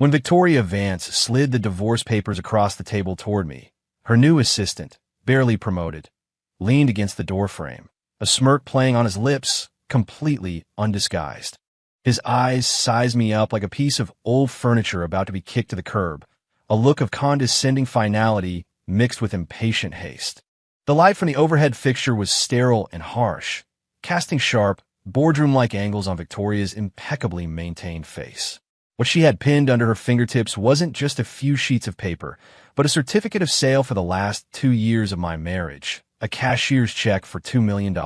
when Victoria Vance slid the divorce papers across the table toward me. Her new assistant, barely promoted, leaned against the doorframe, a smirk playing on his lips, completely undisguised. His eyes sized me up like a piece of old furniture about to be kicked to the curb, a look of condescending finality mixed with impatient haste. The light from the overhead fixture was sterile and harsh, casting sharp, boardroom-like angles on Victoria's impeccably maintained face. What she had pinned under her fingertips wasn't just a few sheets of paper, but a certificate of sale for the last 2 years of my marriage, a cashier's check for $2 million.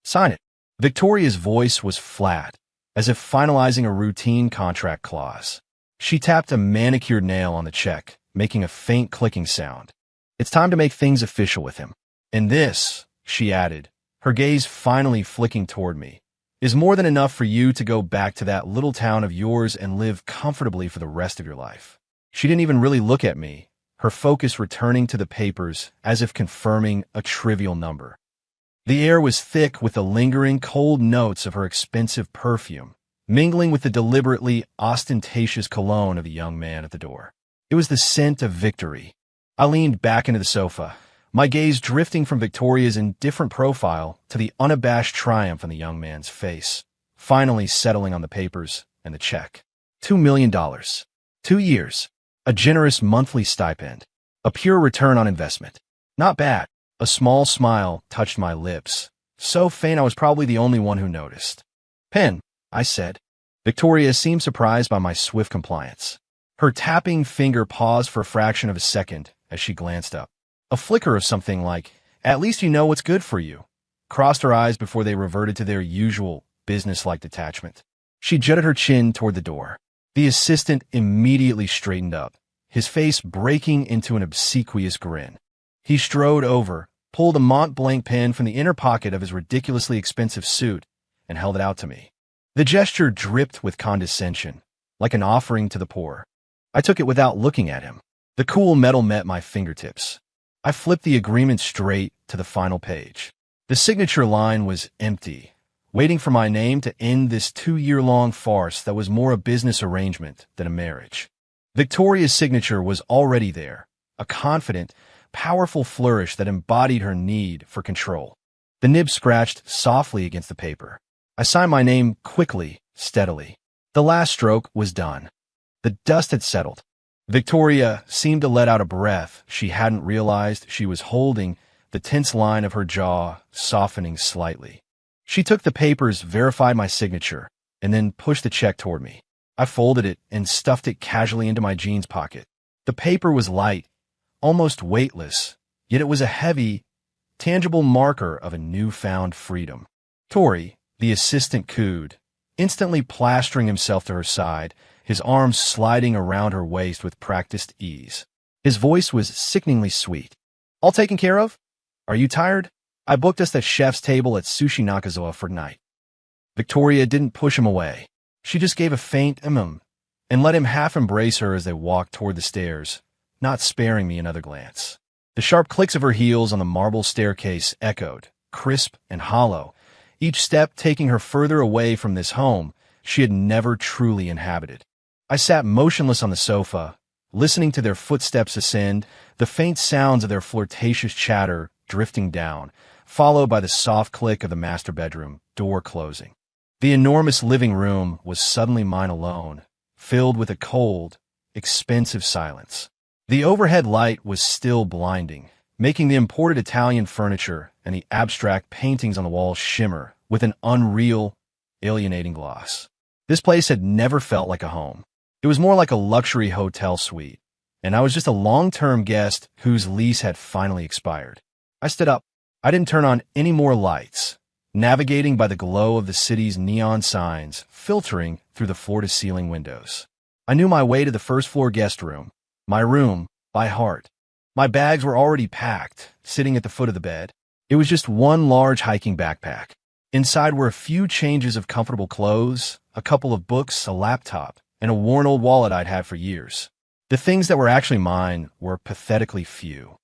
Sign it. Victoria's voice was flat, as if finalizing a routine contract clause. She tapped a manicured nail on the check, making a faint clicking sound. It's time to make things official with him. And this, she added, her gaze finally flicking toward me, is more than enough for you to go back to that little town of yours and live comfortably for the rest of your life. She didn't even really look at me, her focus returning to the papers as if confirming a trivial number. The air was thick with the lingering cold notes of her expensive perfume, mingling with the deliberately ostentatious cologne of the young man at the door. It was the scent of victory. I leaned back into the sofa, my gaze drifting from Victoria's indifferent profile to the unabashed triumph on the young man's face, finally settling on the papers and the check. $2 million. 2 years. A generous monthly stipend. A pure return on investment. Not bad. A small smile touched my lips, so faint I was probably the only one who noticed. Pen, I said. Victoria seemed surprised by my swift compliance. Her tapping finger paused for a fraction of a second as she glanced up. A flicker of something like, "At least you know what's good for you," crossed her eyes before they reverted to their usual business-like detachment. She jutted her chin toward the door. The assistant immediately straightened up, his face breaking into an obsequious grin. He strode over, pulled a Mont-Blanc pen from the inner pocket of his ridiculously expensive suit, and held it out to me. The gesture dripped with condescension, like an offering to the poor. I took it without looking at him. The cool metal met my fingertips. I flipped the agreement straight to the final page. The signature line was empty, waiting for my name to end this 2-year-long farce that was more a business arrangement than a marriage. Victoria's signature was already there, a confident, powerful flourish that embodied her need for control. The nib scratched softly against the paper. I signed my name quickly, steadily. The last stroke was done. The dust had settled. Victoria seemed to let out a breath she hadn't realized she was holding, the tense line of her jaw softening slightly. She took the papers, verified my signature, and then pushed the check toward me. I folded it and stuffed it casually into my jeans pocket. The paper was light, almost weightless, yet it was a heavy, tangible marker of a newfound freedom. Tori, the assistant, cooed, instantly plastering himself to her side, his arms sliding around her waist with practiced ease. His voice was sickeningly sweet. "All taken care of? Are you tired? I booked us that chef's table at Sushi Nakazawa for tonight." Victoria didn't push him away. She just gave a faint and let him half embrace her as they walked toward the stairs, not sparing me another glance. The sharp clicks of her heels on the marble staircase echoed, crisp and hollow, each step taking her further away from this home she had never truly inhabited. I sat motionless on the sofa, listening to their footsteps ascend, the faint sounds of their flirtatious chatter drifting down, followed by the soft click of the master bedroom door closing. The enormous living room was suddenly mine alone, filled with a cold, expensive silence. The overhead light was still blinding, making the imported Italian furniture and the abstract paintings on the walls shimmer with an unreal, alienating gloss. This place had never felt like a home. It was more like a luxury hotel suite, and I was just a long-term guest whose lease had finally expired. I stood up. I didn't turn on any more lights, navigating by the glow of the city's neon signs filtering through the floor-to-ceiling windows. I knew my way to the first-floor guest room, my room, by heart. My bags were already packed, sitting at the foot of the bed. It was just one large hiking backpack. Inside were a few changes of comfortable clothes, a couple of books, a laptop, and a worn old wallet I'd had for years. The things that were actually mine were pathetically few.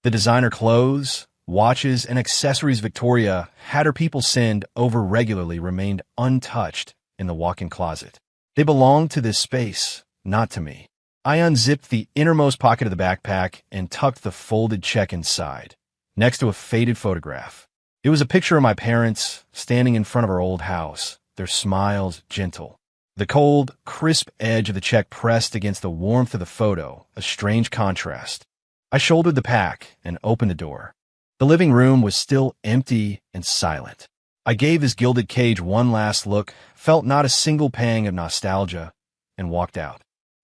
The designer clothes, watches, and accessories Victoria had her people send over regularly remained untouched in the walk-in closet. They belonged to this space, not to me. I unzipped the innermost pocket of the backpack and tucked the folded check inside, next to a faded photograph. It was a picture of my parents standing in front of our old house, their smiles gentle. The cold, crisp edge of the check pressed against the warmth of the photo, a strange contrast. I shouldered the pack and opened the door. The living room was still empty and silent. I gave his gilded cage one last look, felt not a single pang of nostalgia, and walked out.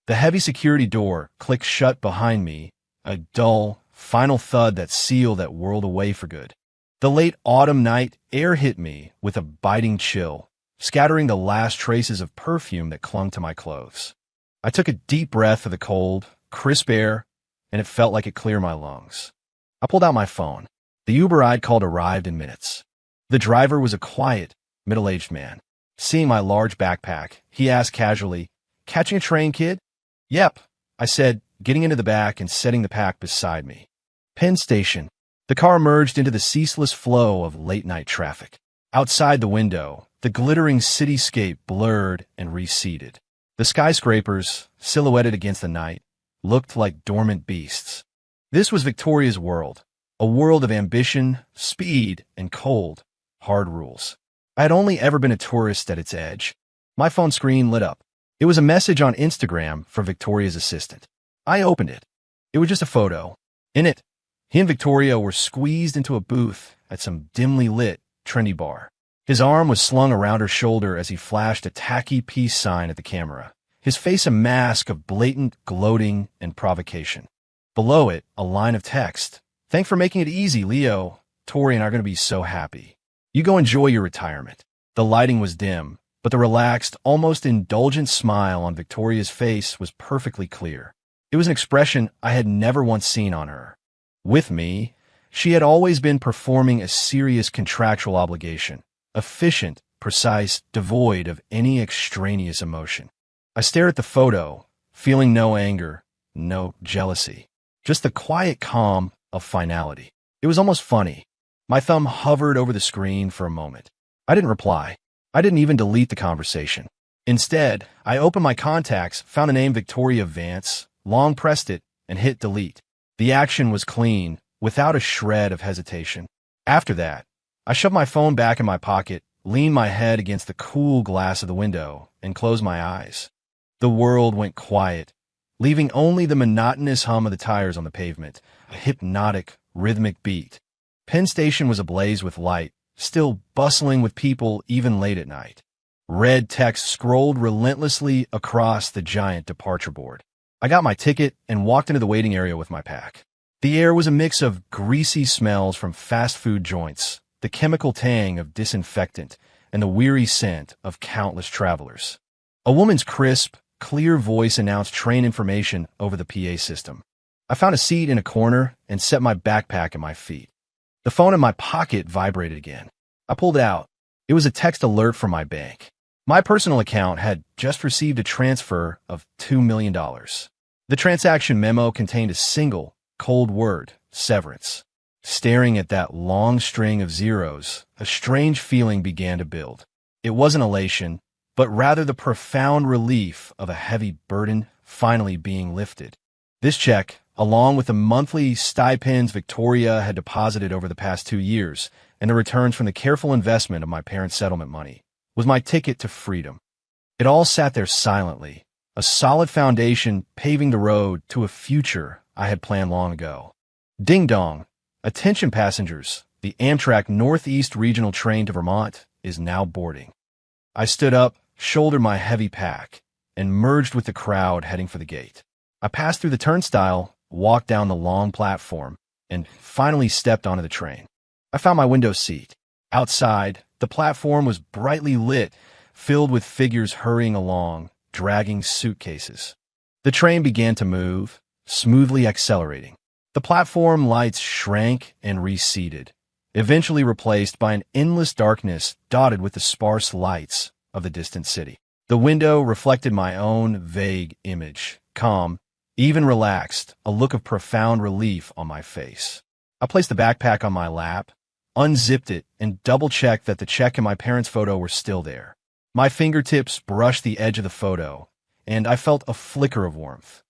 The heavy security door clicked shut behind me, a dull, final thud that sealed that world away for good. The late autumn night air hit me with a biting chill, scattering the last traces of perfume that clung to my clothes. I took a deep breath of the cold, crisp air, and it felt like it cleared my lungs. I pulled out my phone. The Uber I'd called arrived in minutes. The driver was a quiet, middle-aged man. Seeing my large backpack, he asked casually, "Catching a train, kid?" "Yep," I said, getting into the back and setting the pack beside me. Penn Station. The car merged into the ceaseless flow of late-night traffic. Outside the window, the glittering cityscape blurred and receded. The skyscrapers, silhouetted against the night, looked like dormant beasts. This was Victoria's world, a world of ambition, speed, and cold, hard rules. I had only ever been a tourist at its edge. My phone screen lit up. It was a message on Instagram from Victoria's assistant. I opened it. It was just a photo. In it, he and Victoria were squeezed into a booth at some dimly lit, trendy bar. His arm was slung around her shoulder as he flashed a tacky peace sign at the camera, his face a mask of blatant gloating and provocation. Below it, a line of text. "Thanks for making it easy, Leo. Tori and I are going to be so happy. You go enjoy your retirement." The lighting was dim, but the relaxed, almost indulgent smile on Victoria's face was perfectly clear. It was an expression I had never once seen on her. With me, she had always been performing a serious contractual obligation, efficient, precise, devoid of any extraneous emotion. I stared at the photo, feeling no anger, no jealousy, just the quiet calm of finality. It was almost funny. My thumb hovered over the screen for a moment. I didn't reply. I didn't even delete the conversation. Instead, I opened my contacts, found the name Victoria Vance, long pressed it, and hit delete. The action was clean, without a shred of hesitation. After that, I shoved my phone back in my pocket, leaned my head against the cool glass of the window, and closed my eyes. The world went quiet, leaving only the monotonous hum of the tires on the pavement, a hypnotic, rhythmic beat. Penn Station was ablaze with light, still bustling with people even late at night. Red text scrolled relentlessly across the giant departure board. I got my ticket and walked into the waiting area with my pack. The air was a mix of greasy smells from fast food joints, the chemical tang of disinfectant, and the weary scent of countless travelers. A woman's crisp, clear voice announced train information over the PA system. I found a seat in a corner and set my backpack at my feet. The phone in my pocket vibrated again. I pulled it out. It was a text alert from my bank. My personal account had just received a transfer of $2 million. The transaction memo contained a single, cold word, severance. Staring at that long string of zeros, a strange feeling began to build. It wasn't elation, but rather the profound relief of a heavy burden finally being lifted. This check, along with the monthly stipends Victoria had deposited over the past 2 years and the returns from the careful investment of my parents' settlement money, was my ticket to freedom. It all sat there silently, a solid foundation paving the road to a future I had planned long ago. Ding dong. Attention passengers, the Amtrak Northeast Regional train to Vermont is now boarding. I stood up, shouldered my heavy pack, and merged with the crowd heading for the gate. I passed through the turnstile, walked down the long platform, and finally stepped onto the train. I found my window seat. Outside, the platform was brightly lit, filled with figures hurrying along, dragging suitcases. The train began to move, smoothly accelerating. The platform lights shrank and receded, eventually replaced by an endless darkness dotted with the sparse lights of the distant city. The window reflected my own vague image, calm, even relaxed, a look of profound relief on my face. I placed the backpack on my lap, unzipped it, and double-checked that the check and my parents' photo were still there. My fingertips brushed the edge of the photo, and I felt a flicker of warmth.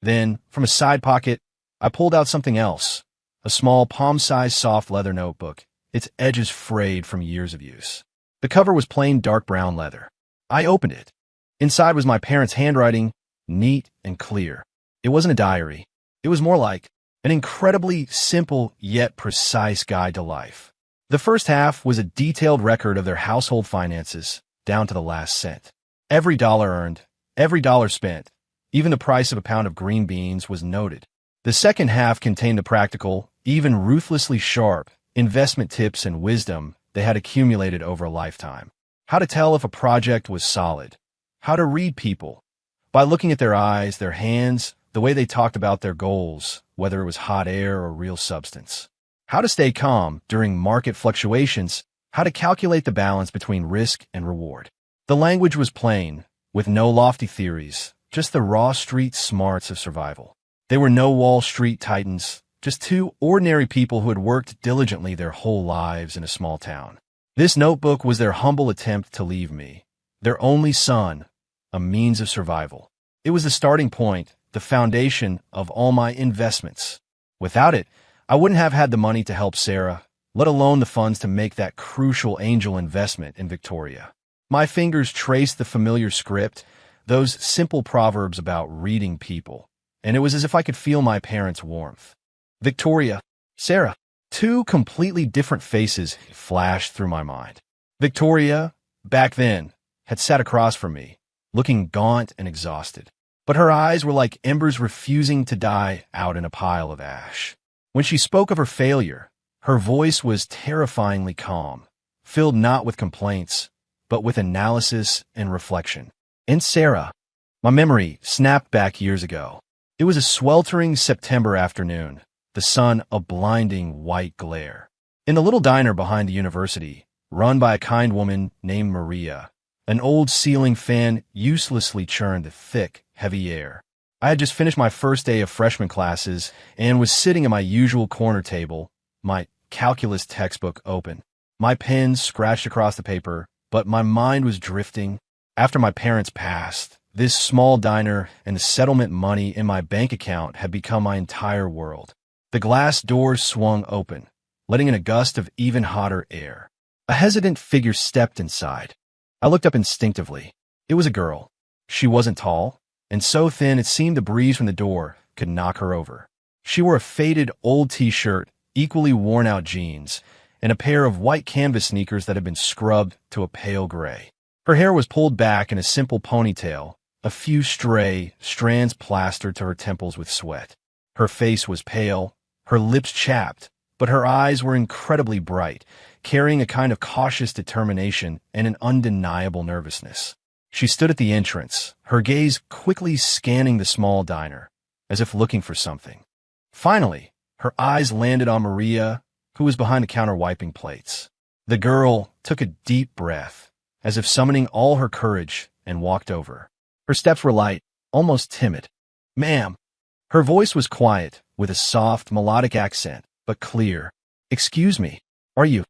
Then, from a side pocket, I pulled out something else, a small palm-sized soft leather notebook, its edges frayed from years of use. The cover was plain dark brown leather. I opened it. Inside was my parents' handwriting, neat and clear. It wasn't a diary. It was more like an incredibly simple yet precise guide to life. The first half was a detailed record of their household finances, down to the last cent. Every dollar earned, every dollar spent, even the price of a pound of green beans was noted. The second half contained the practical, even ruthlessly sharp, investment tips and wisdom they had accumulated over a lifetime. How to tell if a project was solid. How to read people. By looking at their eyes, their hands, the way they talked about their goals, whether it was hot air or real substance. How to stay calm during market fluctuations. How to calculate the balance between risk and reward. The language was plain, with no lofty theories, just the raw street smarts of survival. They were no Wall Street titans, just two ordinary people who had worked diligently their whole lives in a small town. This notebook was their humble attempt to leave me, their only son, a means of survival. It was the starting point, the foundation of all my investments. Without it, I wouldn't have had the money to help Sarah, let alone the funds to make that crucial angel investment in Victoria. My fingers traced the familiar script, those simple proverbs about reading people, and it was as if I could feel my parents' warmth. Victoria, Sarah, two completely different faces flashed through my mind. Victoria, back then, had sat across from me, looking gaunt and exhausted, but her eyes were like embers refusing to die out in a pile of ash. When she spoke of her failure, her voice was terrifyingly calm, filled not with complaints, but with analysis and reflection. And Sarah, my memory snapped back years ago. It was a sweltering September afternoon, the sun a blinding white glare. In the little diner behind the university, run by a kind woman named Maria, an old ceiling fan uselessly churned the thick, heavy air. I had just finished my first day of freshman classes and was sitting at my usual corner table, my calculus textbook open. My pen scratched across the paper, but my mind was drifting. After my parents passed, this small diner and the settlement money in my bank account had become my entire world. The glass doors swung open, letting in a gust of even hotter air. A hesitant figure stepped inside. I looked up instinctively. It was a girl. She wasn't tall, and so thin it seemed the breeze from the door could knock her over. She wore a faded old t-shirt, equally worn-out jeans, and a pair of white canvas sneakers that had been scrubbed to a pale gray. Her hair was pulled back in a simple ponytail, a few stray strands plastered to her temples with sweat. Her face was pale, her lips chapped, but her eyes were incredibly bright, carrying a kind of cautious determination and an undeniable nervousness. She stood at the entrance, her gaze quickly scanning the small diner, as if looking for something. Finally, her eyes landed on Maria, who was behind the counter wiping plates. The girl took a deep breath, as if summoning all her courage, and walked over. Her steps were light, almost timid. "Ma'am." Her voice was quiet, with a soft, melodic accent, but clear. "Excuse me, are you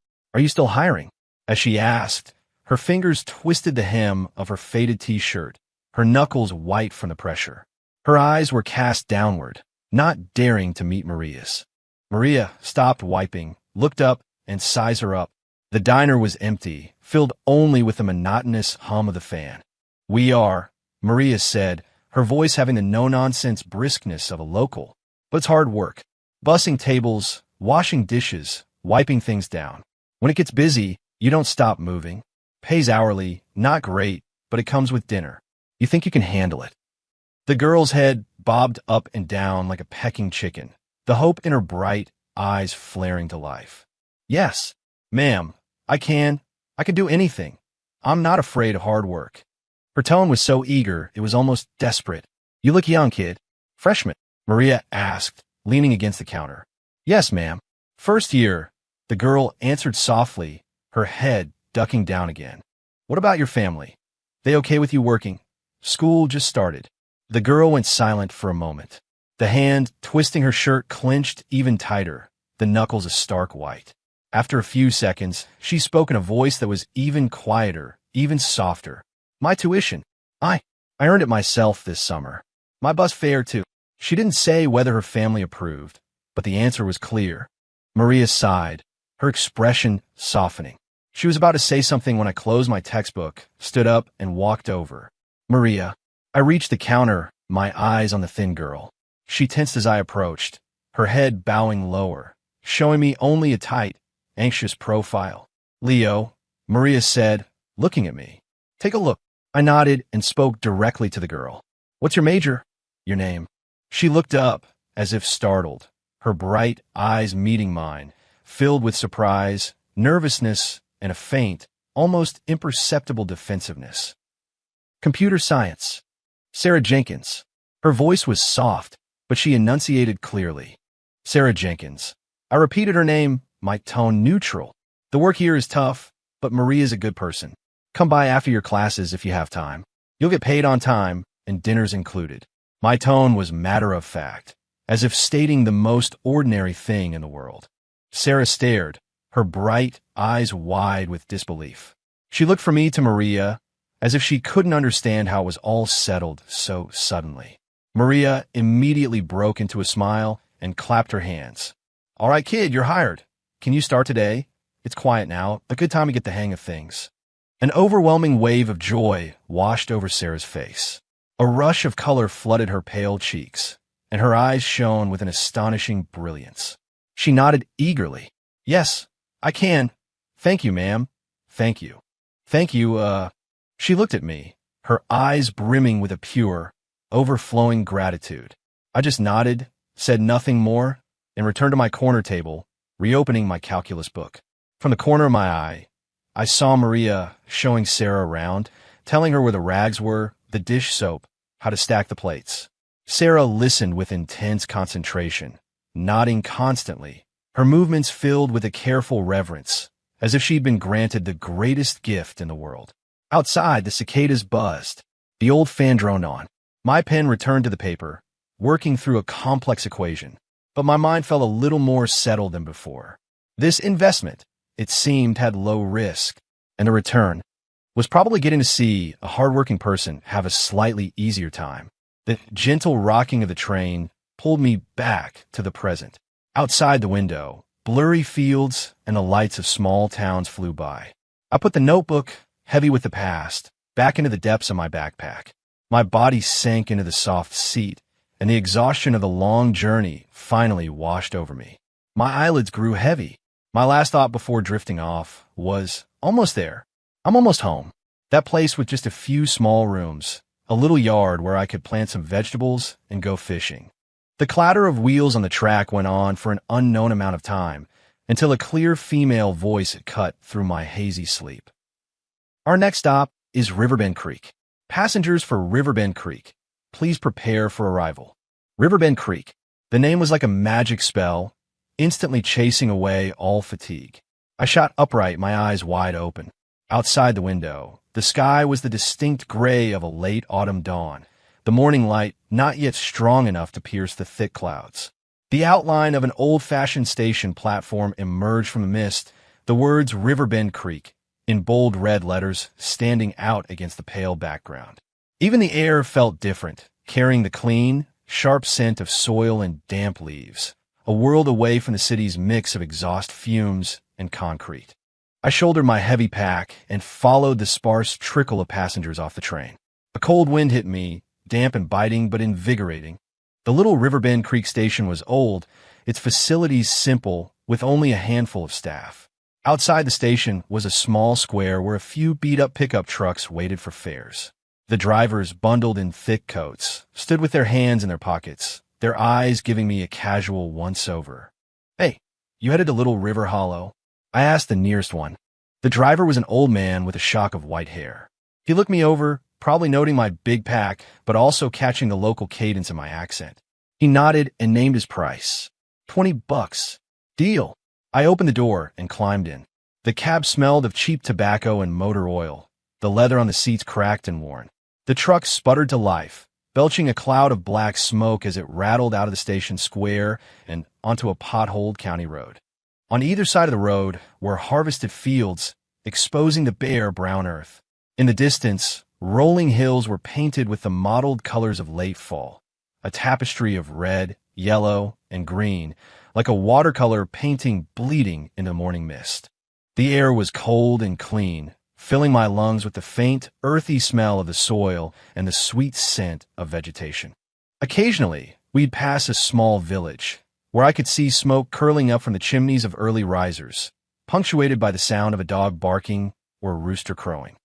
still hiring?" As she asked, her fingers twisted the hem of her faded t-shirt, her knuckles white from the pressure. Her eyes were cast downward, not daring to meet Maria's. Maria stopped wiping, looked up, and sized her up. The diner was empty, filled only with the monotonous hum of the fan. "We are," Maria said, her voice having the no-nonsense briskness of a local. "But it's hard work. Bussing tables, washing dishes, wiping things down. When it gets busy, you don't stop moving. Pays hourly, not great, but it comes with dinner. You think you can handle it?" The girl's head bobbed up and down like a pecking chicken, the hope in her bright eyes flaring to life. "Yes, ma'am, I can do anything. I'm not afraid of hard work." Her tone was so eager, it was almost desperate. "You look young, kid." "Freshman?" Maria asked, leaning against the counter. "Yes, ma'am. First year," the girl answered softly, her head ducking down again. "What about your family? They okay with you working? School just started." The girl went silent for a moment. The hand twisting her shirt clenched even tighter, the knuckles a stark white. After a few seconds, she spoke in a voice that was even quieter, even softer. "My tuition. I earned it myself this summer. My bus fare, too. She didn't say whether her family approved, but the answer was clear. Maria sighed, her expression softening. She was about to say something when I closed my textbook, stood up, and walked over. Maria. I reached the counter, my eyes on the thin girl. She tensed as I approached, her head bowing lower, showing me only a tight, anxious profile. Leo, Maria said, looking at me. Take a look. I nodded and spoke directly to the girl. What's your major? Your name. She looked up, as if startled, her bright eyes meeting mine, filled with surprise, nervousness, and a faint, almost imperceptible defensiveness. Computer science. Sarah Jenkins. Her voice was soft, but she enunciated clearly. Sarah Jenkins. I repeated her name, my tone neutral. The work here is tough, but Maria's a good person. Come by after your classes if you have time. You'll get paid on time, and dinner's included. My tone was matter-of-fact, as if stating the most ordinary thing in the world. Sarah stared, her bright eyes wide with disbelief. She looked from me to Maria, as if she couldn't understand how it was all settled so suddenly. Maria immediately broke into a smile and clapped her hands. All right, kid, you're hired. Can you start today? It's quiet now, a good time to get the hang of things. An overwhelming wave of joy washed over Sarah's face. A rush of color flooded her pale cheeks, and her eyes shone with an astonishing brilliance. She nodded eagerly. Yes, I can. Thank you, ma'am. Thank you. Thank you, She looked at me, her eyes brimming with a pure, overflowing gratitude. I just nodded, said nothing more, and returned to my corner table, reopening my calculus book. From the corner of my eye, I saw Maria showing Sarah around, telling her where the rags were, the dish soap, how to stack the plates. Sarah listened with intense concentration, nodding constantly, her movements filled with a careful reverence, as if she'd been granted the greatest gift in the world. Outside, the cicadas buzzed. The old fan droned on. My pen returned to the paper, working through a complex equation, but my mind felt a little more settled than before. This investment, it seemed, had low risk, and the return was probably getting to see a hardworking person have a slightly easier time. The gentle rocking of the train pulled me back to the present. Outside the window, blurry fields and the lights of small towns flew by. I put the notebook, heavy with the past, back into the depths of my backpack. My body sank into the soft seat, and the exhaustion of the long journey finally washed over me. My eyelids grew heavy. My last thought before drifting off was, almost there. I'm almost home. That place with just a few small rooms, a little yard where I could plant some vegetables and go fishing. The clatter of wheels on the track went on for an unknown amount of time, until a clear female voice cut through my hazy sleep. Our next stop is Riverbend Creek. Passengers for Riverbend Creek, please prepare for arrival. Riverbend Creek. The name was like a magic spell, instantly chasing away all fatigue. I shot upright, my eyes wide open. Outside the window, the sky was the distinct gray of a late autumn dawn, the morning light not yet strong enough to pierce the thick clouds. The outline of an old-fashioned station platform emerged from the mist, the words Riverbend Creek, in bold red letters, standing out against the pale background. Even the air felt different, carrying the clean, sharp scent of soil and damp leaves, a world away from the city's mix of exhaust fumes and concrete. I shouldered my heavy pack and followed the sparse trickle of passengers off the train. A cold wind hit me, damp and biting but invigorating. The little Riverbend Creek station was old, its facilities simple, with only a handful of staff. Outside the station was a small square where a few beat-up pickup trucks waited for fares. The drivers, bundled in thick coats, stood with their hands in their pockets, their eyes giving me a casual once-over. Hey, you headed to Little River Hollow? I asked the nearest one. The driver was an old man with a shock of white hair. He looked me over, probably noting my big pack, but also catching the local cadence of my accent. He nodded and named his price. $20. Deal. I opened the door and climbed in. The cab smelled of cheap tobacco and motor oil. The leather on the seats cracked and worn. The truck sputtered to life, belching a cloud of black smoke as it rattled out of the station square and onto a potholed county road. On either side of the road were harvested fields, exposing the bare brown earth. In the distance, Rolling hills were painted with the mottled colors of late fall, a tapestry of red, yellow, and green, like a watercolor painting bleeding in the morning mist. The air was cold and clean, filling my lungs with the faint, earthy smell of the soil and the sweet scent of vegetation. Occasionally, we'd pass a small village, where I could see smoke curling up from the chimneys of early risers, punctuated by the sound of a dog barking or a rooster crowing.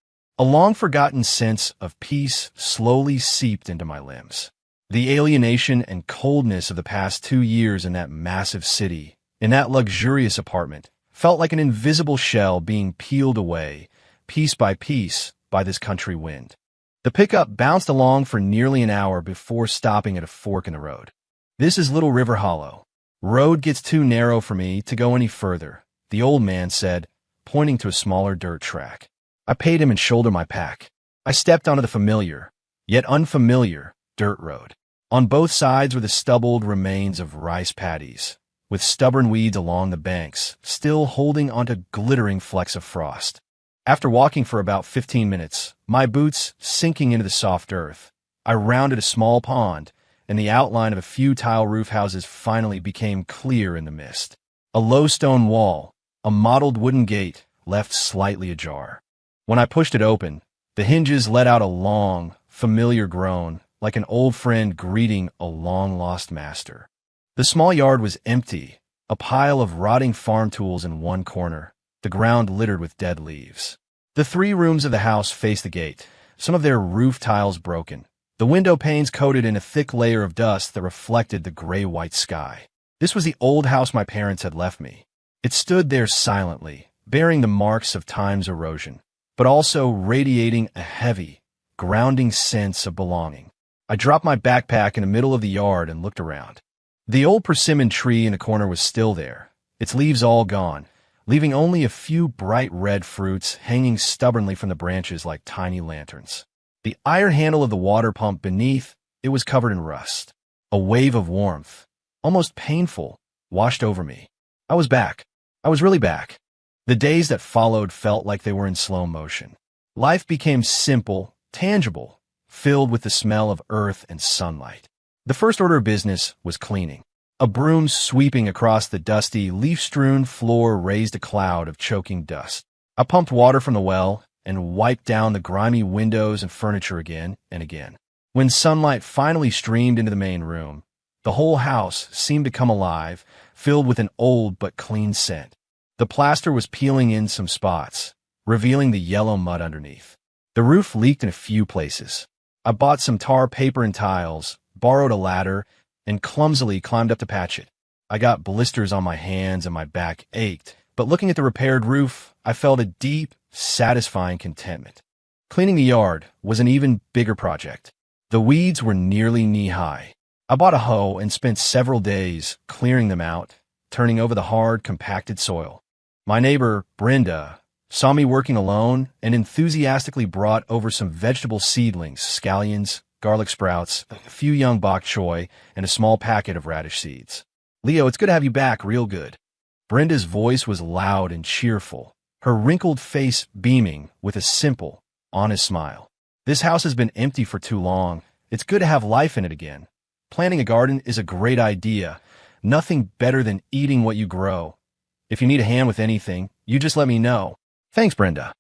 A long-forgotten sense of peace slowly seeped into my limbs. The alienation and coldness of the past 2 years in that massive city, in that luxurious apartment, felt like an invisible shell being peeled away, piece by piece, by this country wind. The pickup bounced along for nearly an hour before stopping at a fork in the road. "This is Little River Hollow. Road gets too narrow for me to go any further," the old man said, pointing to a smaller dirt track. I paid him and shouldered my pack. I stepped onto the familiar, yet unfamiliar, dirt road. On both sides were the stubbled remains of rice paddies, with stubborn weeds along the banks, still holding onto glittering flecks of frost. After walking for about 15 minutes, my boots sinking into the soft earth, I rounded a small pond, and the outline of a few tile roof houses finally became clear in the mist. A low stone wall, a mottled wooden gate, left slightly ajar. When I pushed it open, the hinges let out a long, familiar groan, like an old friend greeting a long-lost master. The small yard was empty, a pile of rotting farm tools in one corner, the ground littered with dead leaves. The 3 rooms of the house faced the gate, some of their roof tiles broken, the window panes coated in a thick layer of dust that reflected the gray-white sky. This was the old house my parents had left me. It stood there silently, bearing the marks of time's erosion, but also radiating a heavy, grounding sense of belonging. I dropped my backpack in the middle of the yard and looked around. The old persimmon tree in the corner was still there, its leaves all gone, leaving only a few bright red fruits hanging stubbornly from the branches like tiny lanterns. The iron handle of the water pump beneath, it was covered in rust. A wave of warmth, almost painful, washed over me. I was back. I was really back. The days that followed felt like they were in slow motion. Life became simple, tangible, filled with the smell of earth and sunlight. The first order of business was cleaning. A broom sweeping across the dusty, leaf-strewn floor raised a cloud of choking dust. I pumped water from the well and wiped down the grimy windows and furniture again and again. When sunlight finally streamed into the main room, the whole house seemed to come alive, filled with an old but clean scent. The plaster was peeling in some spots, revealing the yellow mud underneath. The roof leaked in a few places. I bought some tar paper and tiles, borrowed a ladder, and clumsily climbed up to patch it. I got blisters on my hands and my back ached, but looking at the repaired roof, I felt a deep, satisfying contentment. Cleaning the yard was an even bigger project. The weeds were nearly knee-high. I bought a hoe and spent several days clearing them out, turning over the hard, compacted soil. My neighbor, Brenda, saw me working alone and enthusiastically brought over some vegetable seedlings, scallions, garlic sprouts, a few young bok choy, and a small packet of radish seeds. "Leo, it's good to have you back, real good." Brenda's voice was loud and cheerful, her wrinkled face beaming with a simple, honest smile. "This house has been empty for too long. It's good to have life in it again. Planting a garden is a great idea. Nothing better than eating what you grow. If you need a hand with anything, you just let me know." "Thanks, Brenda."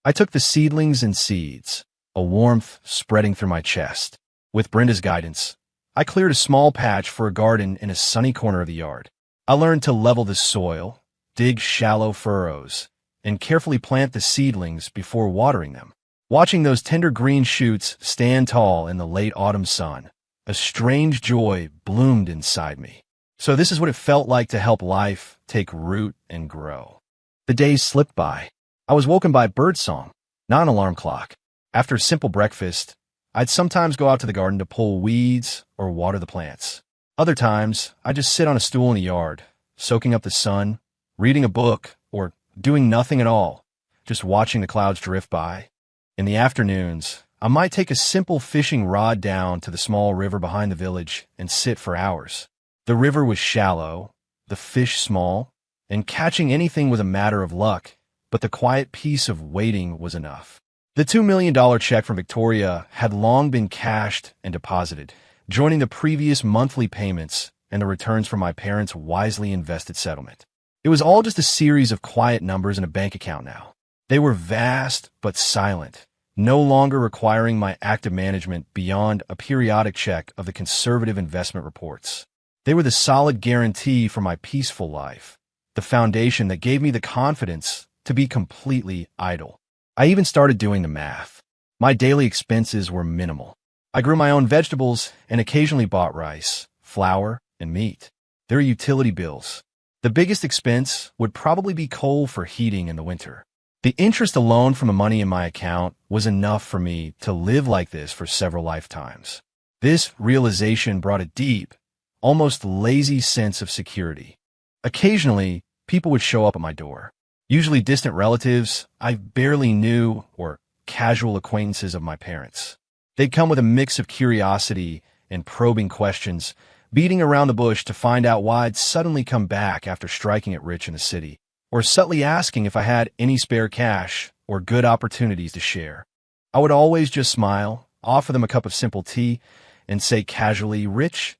I took the seedlings and seeds, a warmth spreading through my chest. With Brenda's guidance, I cleared a small patch for a garden in a sunny corner of the yard. I learned to level the soil, dig shallow furrows, and carefully plant the seedlings before watering them. Watching those tender green shoots stand tall in the late autumn sun, a strange joy bloomed inside me. So this is what it felt like to help life take root and grow. The days slipped by. I was woken by birdsong, not an alarm clock. After a simple breakfast, I'd sometimes go out to the garden to pull weeds or water the plants. Other times, I'd just sit on a stool in the yard, soaking up the sun, reading a book, or doing nothing at all, just watching the clouds drift by. In the afternoons, I might take a simple fishing rod down to the small river behind the village and sit for hours. The river was shallow, the fish small, and catching anything was a matter of luck, but the quiet peace of waiting was enough. The $2 million check from Victoria had long been cashed and deposited, joining the previous monthly payments and the returns from my parents' wisely invested settlement. It was all just a series of quiet numbers in a bank account now. They were vast but silent, no longer requiring my active management beyond a periodic check of the conservative investment reports. They were the solid guarantee for my peaceful life, the foundation that gave me the confidence to be completely idle. I even started doing the math. My daily expenses were minimal. I grew my own vegetables and occasionally bought rice, flour, and meat. There are utility bills. The biggest expense would probably be coal for heating in the winter. The interest alone from the money in my account was enough for me to live like this for several lifetimes. This realization brought a deep, almost lazy sense of security. Occasionally, people would show up at my door. Usually distant relatives I barely knew or casual acquaintances of my parents. They'd come with a mix of curiosity and probing questions, beating around the bush to find out why I'd suddenly come back after striking it rich in the city, or subtly asking if I had any spare cash or good opportunities to share. I would always just smile, offer them a cup of simple tea, and say casually, "Rich?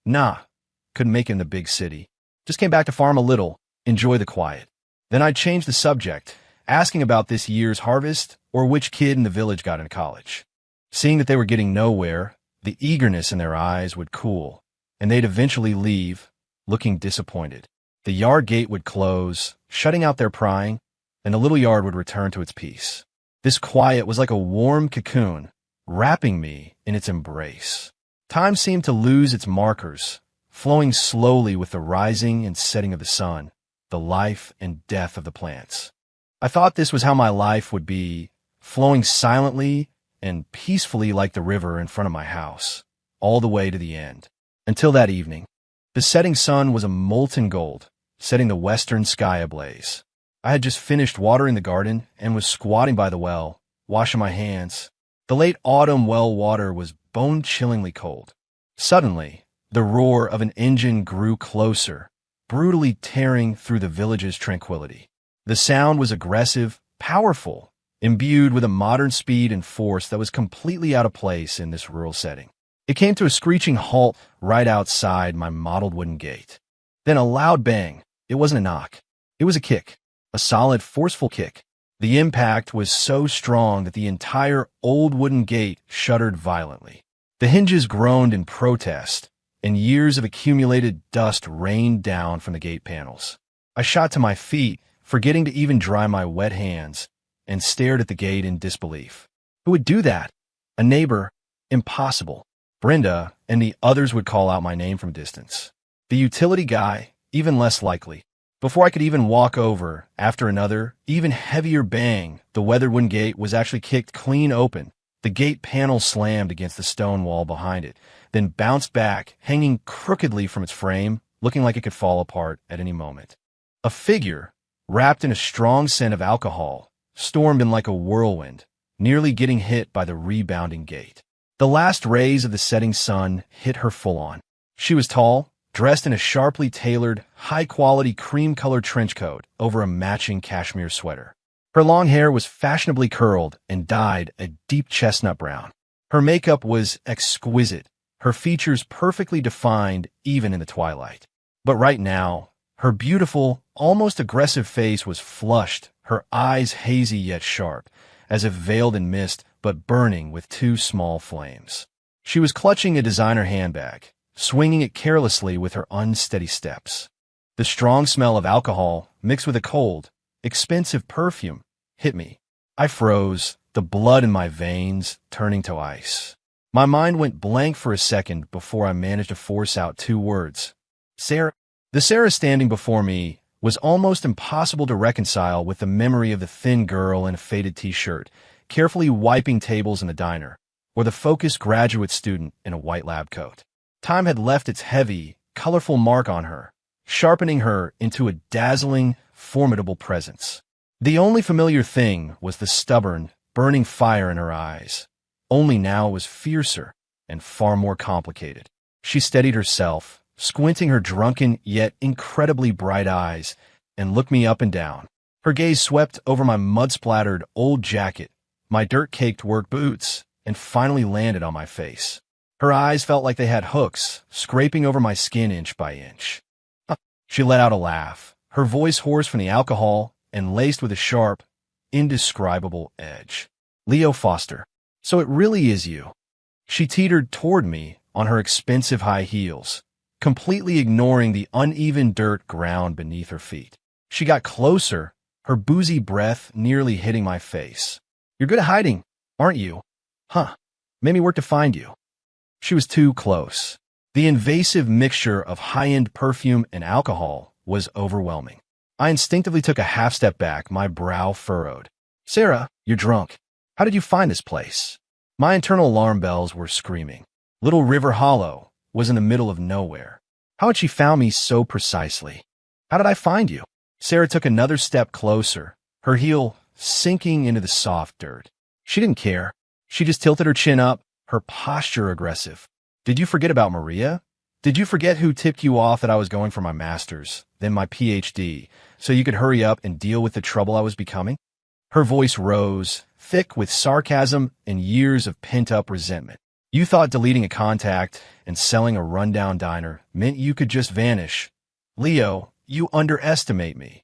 Nah, couldn't make it in the big city. Just came back to farm a little, enjoy the quiet." Then I'd change the subject, asking about this year's harvest or which kid in the village got into college. Seeing that they were getting nowhere, the eagerness in their eyes would cool, and they'd eventually leave, looking disappointed. The yard gate would close, shutting out their prying, and the little yard would return to its peace. This quiet was like a warm cocoon, wrapping me in its embrace. Time seemed to lose its markers, flowing slowly with the rising and setting of the sun, the life and death of the plants. I thought this was how my life would be, flowing silently and peacefully like the river in front of my house, all the way to the end. Until that evening. The setting sun was a molten gold, setting the western sky ablaze. I had just finished watering the garden and was squatting by the well, washing my hands. The late autumn well water was bone-chillingly cold. Suddenly, the roar of an engine grew closer, brutally tearing through the village's tranquility. The sound was aggressive, powerful, imbued with a modern speed and force that was completely out of place in this rural setting. It came to a screeching halt right outside my mottled wooden gate. Then a loud bang. It wasn't a knock. It was a kick. A solid, forceful kick. The impact was so strong that the entire old wooden gate shuddered violently. The hinges groaned in protest, and years of accumulated dust rained down from the gate panels. I shot to my feet, forgetting to even dry my wet hands, and stared at the gate in disbelief. Who would do that? A neighbor? Impossible. Brenda and the others would call out my name from a distance. The utility guy? Even less likely. Before I could even walk over, after another, even heavier bang, the weathered wooden gate was actually kicked clean open. The gate panel slammed against the stone wall behind it, then bounced back, hanging crookedly from its frame, looking like it could fall apart at any moment. A figure, wrapped in a strong scent of alcohol, stormed in like a whirlwind, nearly getting hit by the rebounding gate. The last rays of the setting sun hit her full on. She was tall, dressed in a sharply tailored, high-quality cream-colored trench coat over a matching cashmere sweater. Her long hair was fashionably curled and dyed a deep chestnut brown. Her makeup was exquisite, her features perfectly defined even in the twilight. But right now, her beautiful, almost aggressive face was flushed, her eyes hazy yet sharp, as if veiled in mist but burning with two small flames. She was clutching a designer handbag, swinging it carelessly with her unsteady steps. The strong smell of alcohol, mixed with a cold, expensive perfume, hit me. I froze, the blood in my veins turning to ice. My mind went blank for a second before I managed to force out two words. Sarah. The Sarah standing before me was almost impossible to reconcile with the memory of the thin girl in a faded t-shirt, carefully wiping tables in the diner, or the focused graduate student in a white lab coat. Time had left its heavy, colorful mark on her, sharpening her into a dazzling, formidable presence. The only familiar thing was the stubborn, burning fire in her eyes. Only now it was fiercer and far more complicated. She steadied herself, squinting her drunken yet incredibly bright eyes, and looked me up and down. Her gaze swept over my mud-splattered old jacket, my dirt-caked work boots, and finally landed on my face. Her eyes felt like they had hooks, scraping over my skin inch by inch. She let out a laugh, her voice hoarse from the alcohol and laced with a sharp, indescribable edge. Leo Foster. So it really is you. She teetered toward me on her expensive high heels, completely ignoring the uneven dirt ground beneath her feet. She got closer, her boozy breath nearly hitting my face. You're good at hiding, aren't you? Huh. Made me work to find you. She was too close. The invasive mixture of high-end perfume and alcohol was overwhelming. I instinctively took a half step back, my brow furrowed. Sarah, you're drunk. How did you find this place? My internal alarm bells were screaming. Little River Hollow was in the middle of nowhere. How had she found me so precisely? How did I find you? Sarah took another step closer, her heel sinking into the soft dirt. She didn't care. She just tilted her chin up, her posture aggressive. Did you forget about Maria? Did you forget who tipped you off that I was going for my master's, then my PhD, so you could hurry up and deal with the trouble I was becoming? Her voice rose, thick with sarcasm and years of pent-up resentment. You thought deleting a contact and selling a rundown diner meant you could just vanish. Leo, you underestimate me.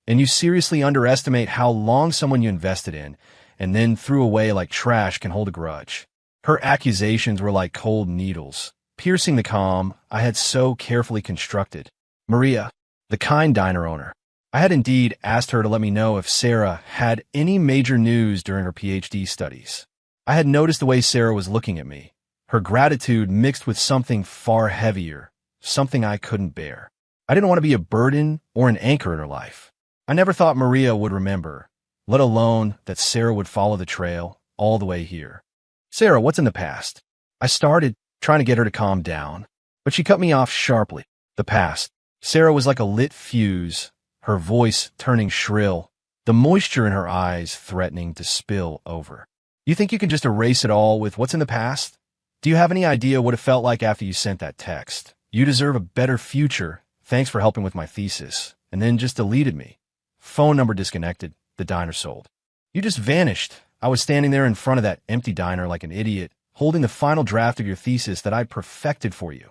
And you seriously underestimate how long someone you invested in and then threw away like trash can hold a grudge. Her accusations were like cold needles, piercing the calm I had so carefully constructed. Maria, the kind diner owner. I had indeed asked her to let me know if Sarah had any major news during her PhD studies. I had noticed the way Sarah was looking at me, her gratitude mixed with something far heavier, something I couldn't bear. I didn't want to be a burden or an anchor in her life. I never thought Maria would remember, let alone that Sarah would follow the trail all the way here. Sarah, what's in the past? I started trying to get her to calm down, but she cut me off sharply. The past. Sarah was like a lit fuse, her voice turning shrill, the moisture in her eyes threatening to spill over. You think you can just erase it all with what's in the past? Do you have any idea what it felt like after you sent that text? You deserve a better future. Thanks for helping with my thesis. And then just deleted me. Phone number disconnected. The diner sold. You just vanished. I was standing there in front of that empty diner like an idiot, holding the final draft of your thesis that I'd perfected for you.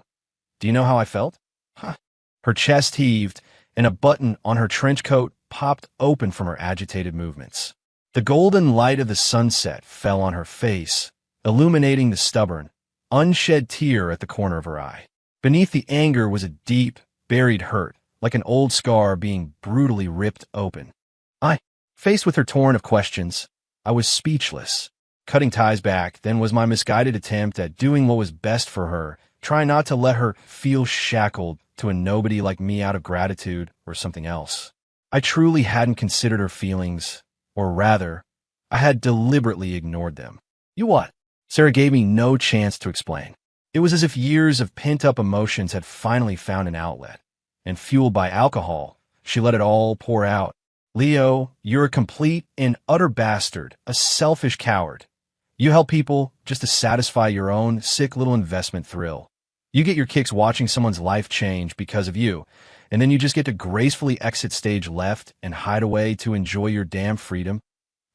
Do you know how I felt? Huh. Her chest heaved, and a button on her trench coat popped open from her agitated movements. The golden light of the sunset fell on her face, illuminating the stubborn, unshed tear at the corner of her eye. Beneath the anger was a deep, buried hurt, like an old scar being brutally ripped open. Faced with her torrent of questions, I was speechless. Cutting ties back then was my misguided attempt at doing what was best for her, trying not to let her feel shackled to a nobody like me out of gratitude or something else. I truly hadn't considered her feelings, or rather, I had deliberately ignored them. You what? Sarah gave me no chance to explain. It was as if years of pent-up emotions had finally found an outlet, and fueled by alcohol, she let it all pour out. Leo, you're a complete and utter bastard, a selfish coward. You help people just to satisfy your own sick little investment thrill. You get your kicks watching someone's life change because of you, and then you just get to gracefully exit stage left and hide away to enjoy your damn freedom.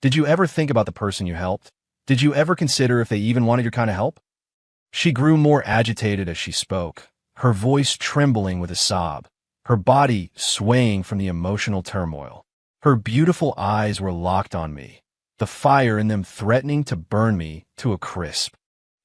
Did you ever think about the person you helped? Did you ever consider if they even wanted your kind of help? She grew more agitated as she spoke, her voice trembling with a sob, her body swaying from the emotional turmoil. Her beautiful eyes were locked on me, the fire in them threatening to burn me to a crisp.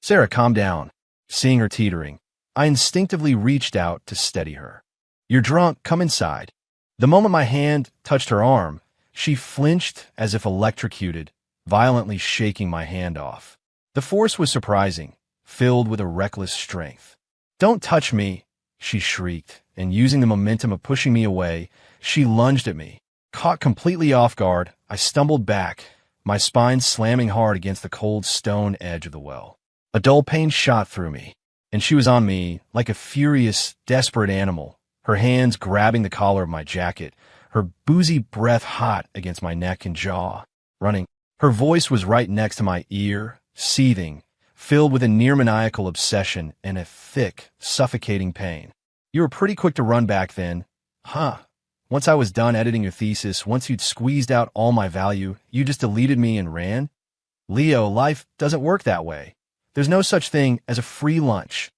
Sarah, calm down. Seeing her teetering, I instinctively reached out to steady her. You're drunk, come inside. The moment my hand touched her arm, she flinched as if electrocuted, violently shaking my hand off. The force was surprising, filled with a reckless strength. Don't touch me, she shrieked, and using the momentum of pushing me away, she lunged at me. Caught completely off guard, I stumbled back, my spine slamming hard against the cold stone edge of the well. A dull pain shot through me, and she was on me like a furious, desperate animal, her hands grabbing the collar of my jacket, her boozy breath hot against my neck and jaw. Running. Her voice was right next to my ear, seething, filled with a near-maniacal obsession and a thick, suffocating pain. You were pretty quick to run back then. Huh. Once I was done editing your thesis, once you'd squeezed out all my value, you just deleted me and ran? Leo, life doesn't work that way. There's no such thing as a free lunch.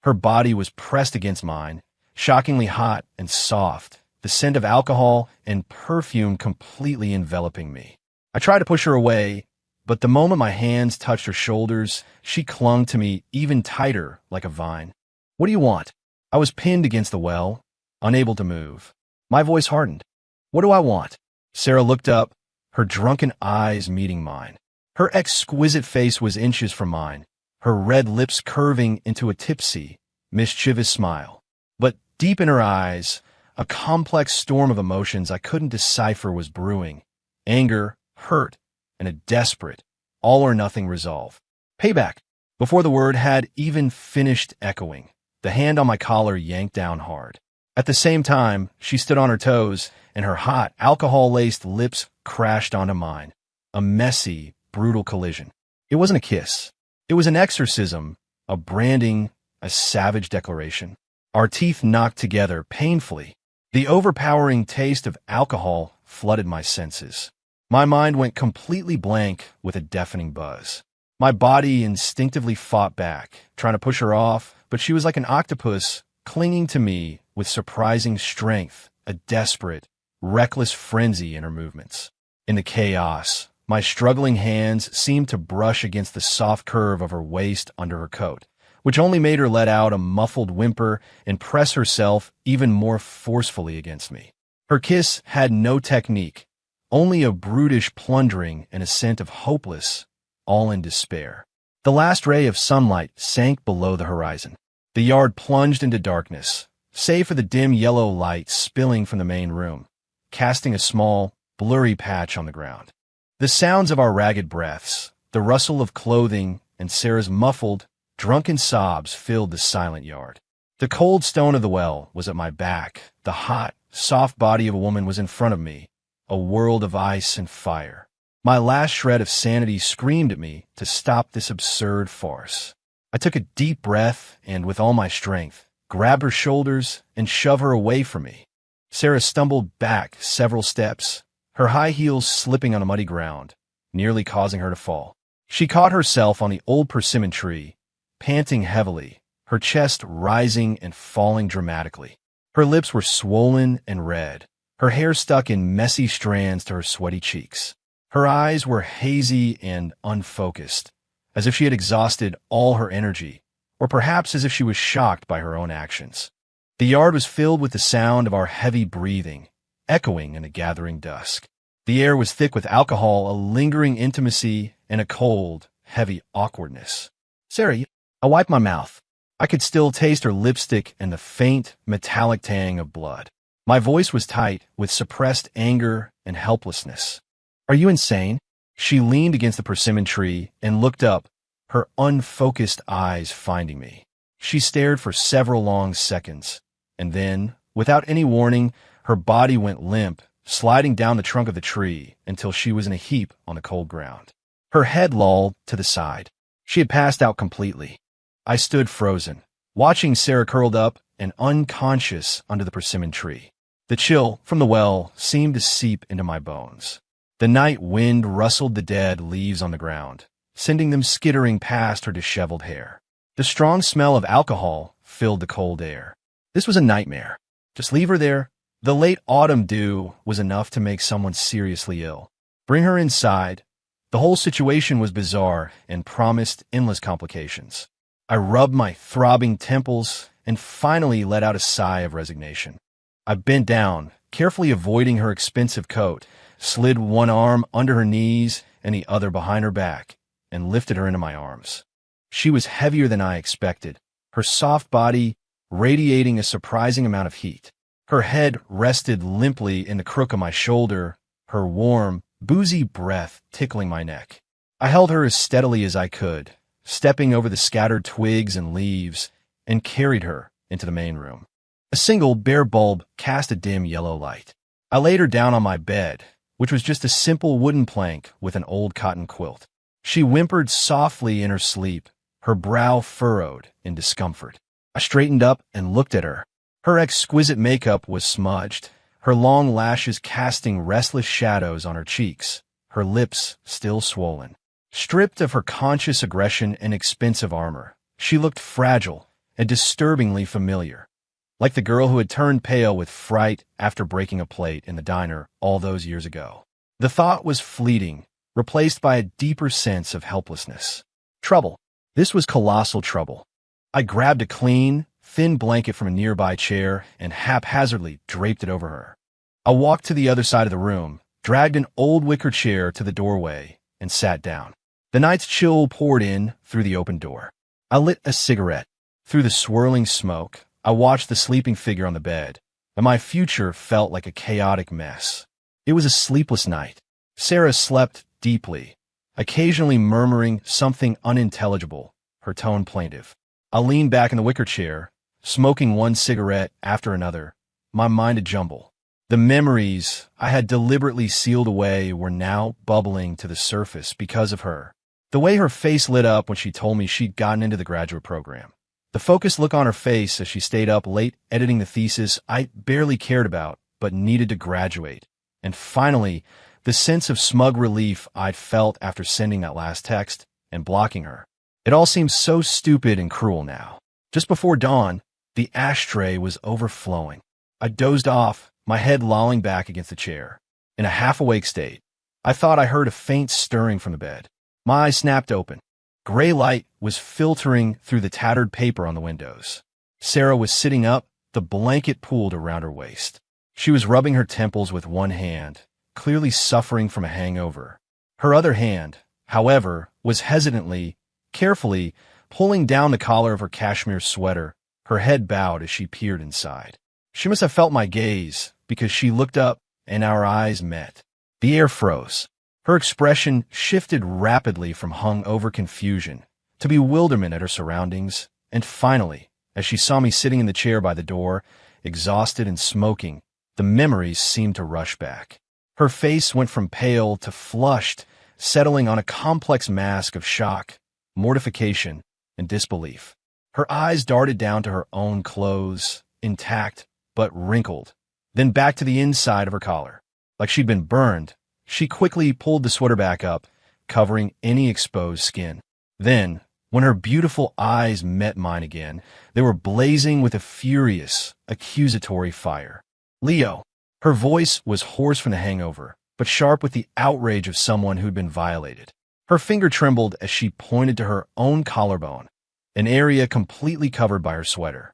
Her body was pressed against mine, shockingly hot and soft, the scent of alcohol and perfume completely enveloping me. I tried to push her away, but the moment my hands touched her shoulders, she clung to me even tighter like a vine. What do you want? I was pinned against the well, unable to move. My voice hardened. What do I want? Sarah looked up, her drunken eyes meeting mine. Her exquisite face was inches from mine, her red lips curving into a tipsy, mischievous smile. But deep in her eyes, a complex storm of emotions I couldn't decipher was brewing. Anger, hurt, and a desperate, all-or-nothing resolve. Payback. Before the word had even finished echoing, the hand on my collar yanked down hard. At the same time, she stood on her toes, and her hot, alcohol-laced lips crashed onto mine. A messy, brutal collision. It wasn't a kiss. It was an exorcism, a branding, a savage declaration. Our teeth knocked together painfully. The overpowering taste of alcohol flooded my senses. My mind went completely blank with a deafening buzz. My body instinctively fought back, trying to push her off, but she was like an octopus, clinging to me with surprising strength, a desperate, reckless frenzy in her movements. In the chaos, my struggling hands seemed to brush against the soft curve of her waist under her coat, which only made her let out a muffled whimper and press herself even more forcefully against me. Her kiss had no technique, only a brutish plundering and a scent of hopeless, all in despair. The last ray of sunlight sank below the horizon. The yard plunged into darkness, save for the dim yellow light spilling from the main room, casting a small, blurry patch on the ground. The sounds of our ragged breaths, the rustle of clothing, and Sarah's muffled, drunken sobs filled the silent yard. The cold stone of the well was at my back. The hot, soft body of a woman was in front of me, a world of ice and fire. My last shred of sanity screamed at me to stop this absurd farce. I took a deep breath and, with all my strength, grabbed her shoulders and shoved her away from me. Sarah stumbled back several steps, her high heels slipping on the muddy ground, nearly causing her to fall. She caught herself on the old persimmon tree, panting heavily, her chest rising and falling dramatically. Her lips were swollen and red, her hair stuck in messy strands to her sweaty cheeks. Her eyes were hazy and unfocused, as if she had exhausted all her energy, or perhaps as if she was shocked by her own actions. The yard was filled with the sound of our heavy breathing, echoing in the gathering dusk. The air was thick with alcohol, a lingering intimacy, and a cold, heavy awkwardness. Sarah, I wiped my mouth. I could still taste her lipstick and the faint, metallic tang of blood. My voice was tight with suppressed anger and helplessness. Are you insane? She leaned against the persimmon tree and looked up, her unfocused eyes finding me. She stared for several long seconds, and then, without any warning, her body went limp, sliding down the trunk of the tree until she was in a heap on the cold ground. Her head lolled to the side. She had passed out completely. I stood frozen, watching Sarah curled up and unconscious under the persimmon tree. The chill from the well seemed to seep into my bones. The night wind rustled the dead leaves on the ground, sending them skittering past her disheveled hair. The strong smell of alcohol filled the cold air. This was a nightmare. Just leave her there. The late autumn dew was enough to make someone seriously ill. Bring her inside. The whole situation was bizarre and promised endless complications. I rubbed my throbbing temples and finally let out a sigh of resignation. I bent down, carefully avoiding her expensive coat, slid one arm under her knees and the other behind her back, and lifted her into my arms. She was heavier than I expected, her soft body radiating a surprising amount of heat. Her head rested limply in the crook of my shoulder, her warm, boozy breath tickling my neck. I held her as steadily as I could, stepping over the scattered twigs and leaves, and carried her into the main room. A single bare bulb cast a dim yellow light. I laid her down on my bed, which was just a simple wooden plank with an old cotton quilt. She whimpered softly in her sleep, her brow furrowed in discomfort. I straightened up and looked at her. Her exquisite makeup was smudged, her long lashes casting restless shadows on her cheeks, her lips still swollen. Stripped of her conscious aggression and expensive armor, she looked fragile and disturbingly familiar, like the girl who had turned pale with fright after breaking a plate in the diner all those years ago. The thought was fleeting, replaced by a deeper sense of helplessness. Trouble. This was colossal trouble. I grabbed a clean, thin blanket from a nearby chair and haphazardly draped it over her. I walked to the other side of the room, dragged an old wicker chair to the doorway, and sat down. The night's chill poured in through the open door. I lit a cigarette. Through the swirling smoke, I watched the sleeping figure on the bed, and my future felt like a chaotic mess. It was a sleepless night. Sarah slept deeply, occasionally murmuring something unintelligible, her tone plaintive. I leaned back in the wicker chair, smoking one cigarette after another, my mind a jumble. The memories I had deliberately sealed away were now bubbling to the surface because of her. The way her face lit up when she told me she'd gotten into the graduate program. The focused look on her face as she stayed up late editing the thesis I barely cared about but needed to graduate. And finally, the sense of smug relief I'd felt after sending that last text and blocking her. It all seemed so stupid and cruel now. Just before dawn, the ashtray was overflowing. I dozed off, my head lolling back against the chair. In a half-awake state, I thought I heard a faint stirring from the bed. My eyes snapped open. Gray light was filtering through the tattered paper on the windows. Sarah was sitting up, the blanket pulled around her waist. She was rubbing her temples with one hand, clearly suffering from a hangover. Her other hand, however, was hesitantly, carefully, pulling down the collar of her cashmere sweater, her head bowed as she peered inside. She must have felt my gaze, because she looked up and our eyes met. The air froze. Her expression shifted rapidly from hung-over confusion to bewilderment at her surroundings, and finally, as she saw me sitting in the chair by the door, exhausted and smoking, the memories seemed to rush back. Her face went from pale to flushed, settling on a complex mask of shock, mortification, and disbelief. Her eyes darted down to her own clothes, intact but wrinkled, then back to the inside of her collar. Like she'd been burned, she quickly pulled the sweater back up, covering any exposed skin. Then, when her beautiful eyes met mine again, they were blazing with a furious, accusatory fire. "Leo." Her voice was hoarse from the hangover, but sharp with the outrage of someone who'd been violated. Her finger trembled as she pointed to her own collarbone, an area completely covered by her sweater.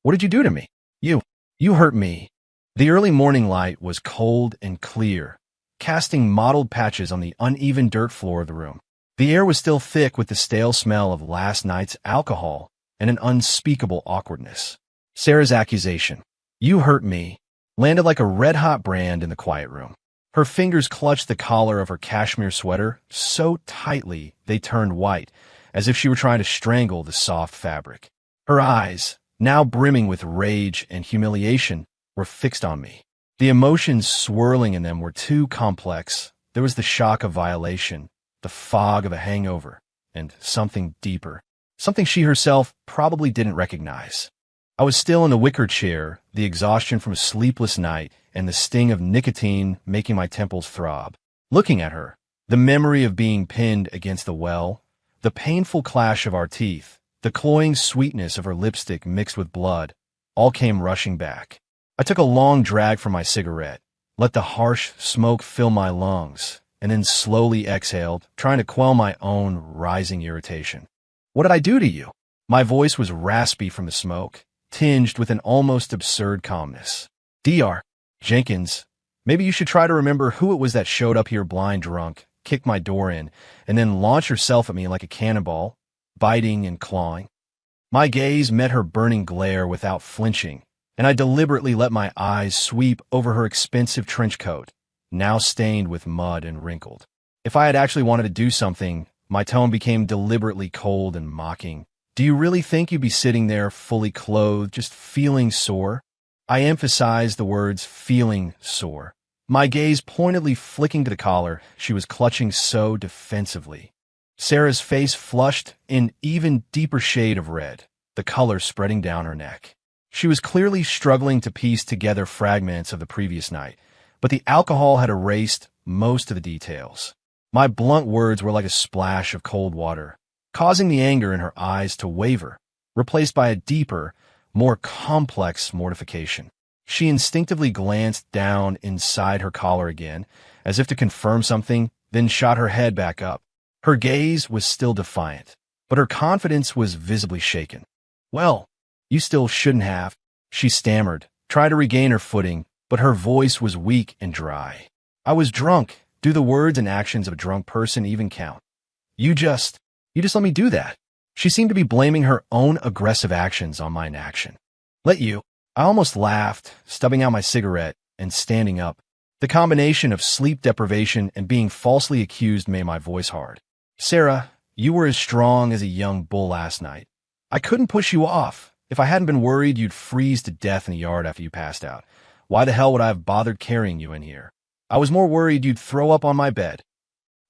What did you do to me? You hurt me." The early morning light was cold and clear, casting mottled patches on the uneven dirt floor of the room. The air was still thick with the stale smell of last night's alcohol and an unspeakable awkwardness. Sarah's accusation, "You hurt me," landed like a red-hot brand in the quiet room. Her fingers clutched the collar of her cashmere sweater so tightly they turned white, as if she were trying to strangle the soft fabric. Her eyes, now brimming with rage and humiliation, were fixed on me. The emotions swirling in them were too complex. There was the shock of violation, the fog of a hangover, and something deeper, something she herself probably didn't recognize. I was still in the wicker chair, the exhaustion from a sleepless night and the sting of nicotine making my temples throb. Looking at her, the memory of being pinned against the well, the painful clash of our teeth, the cloying sweetness of her lipstick mixed with blood, all came rushing back. I took a long drag from my cigarette, let the harsh smoke fill my lungs, and then slowly exhaled, trying to quell my own rising irritation. "What did I do to you?" My voice was raspy from the smoke, tinged with an almost absurd calmness. "Dr. Jenkins, maybe you should try to remember who it was that showed up here blind drunk, kicked my door in, and then launched herself at me like a cannonball, biting and clawing." My gaze met her burning glare without flinching, and I deliberately let my eyes sweep over her expensive trench coat, now stained with mud and wrinkled. If I had actually wanted to do something, my tone became deliberately cold and mocking. "Do you really think you'd be sitting there fully clothed, just feeling sore?" I emphasized the words "feeling sore," my gaze pointedly flicking to the collar she was clutching so defensively. Sarah's face flushed in even deeper shade of red, the color spreading down her neck. She was clearly struggling to piece together fragments of the previous night, but the alcohol had erased most of the details. My blunt words were like a splash of cold water, causing the anger in her eyes to waver, replaced by a deeper, more complex mortification. She instinctively glanced down inside her collar again, as if to confirm something, then shot her head back up. Her gaze was still defiant, but her confidence was visibly shaken. "Well, you still shouldn't have," she stammered, tried to regain her footing, but her voice was weak and dry. "I was drunk. Do the words and actions of a drunk person even count? You just let me do that." She seemed to be blaming her own aggressive actions on my inaction. "Let you?" I almost laughed, stubbing out my cigarette and standing up. The combination of sleep deprivation and being falsely accused made my voice hard. "Sarah, you were as strong as a young bull last night. I couldn't push you off. If I hadn't been worried you'd freeze to death in the yard after you passed out, why the hell would I have bothered carrying you in here? I was more worried you'd throw up on my bed."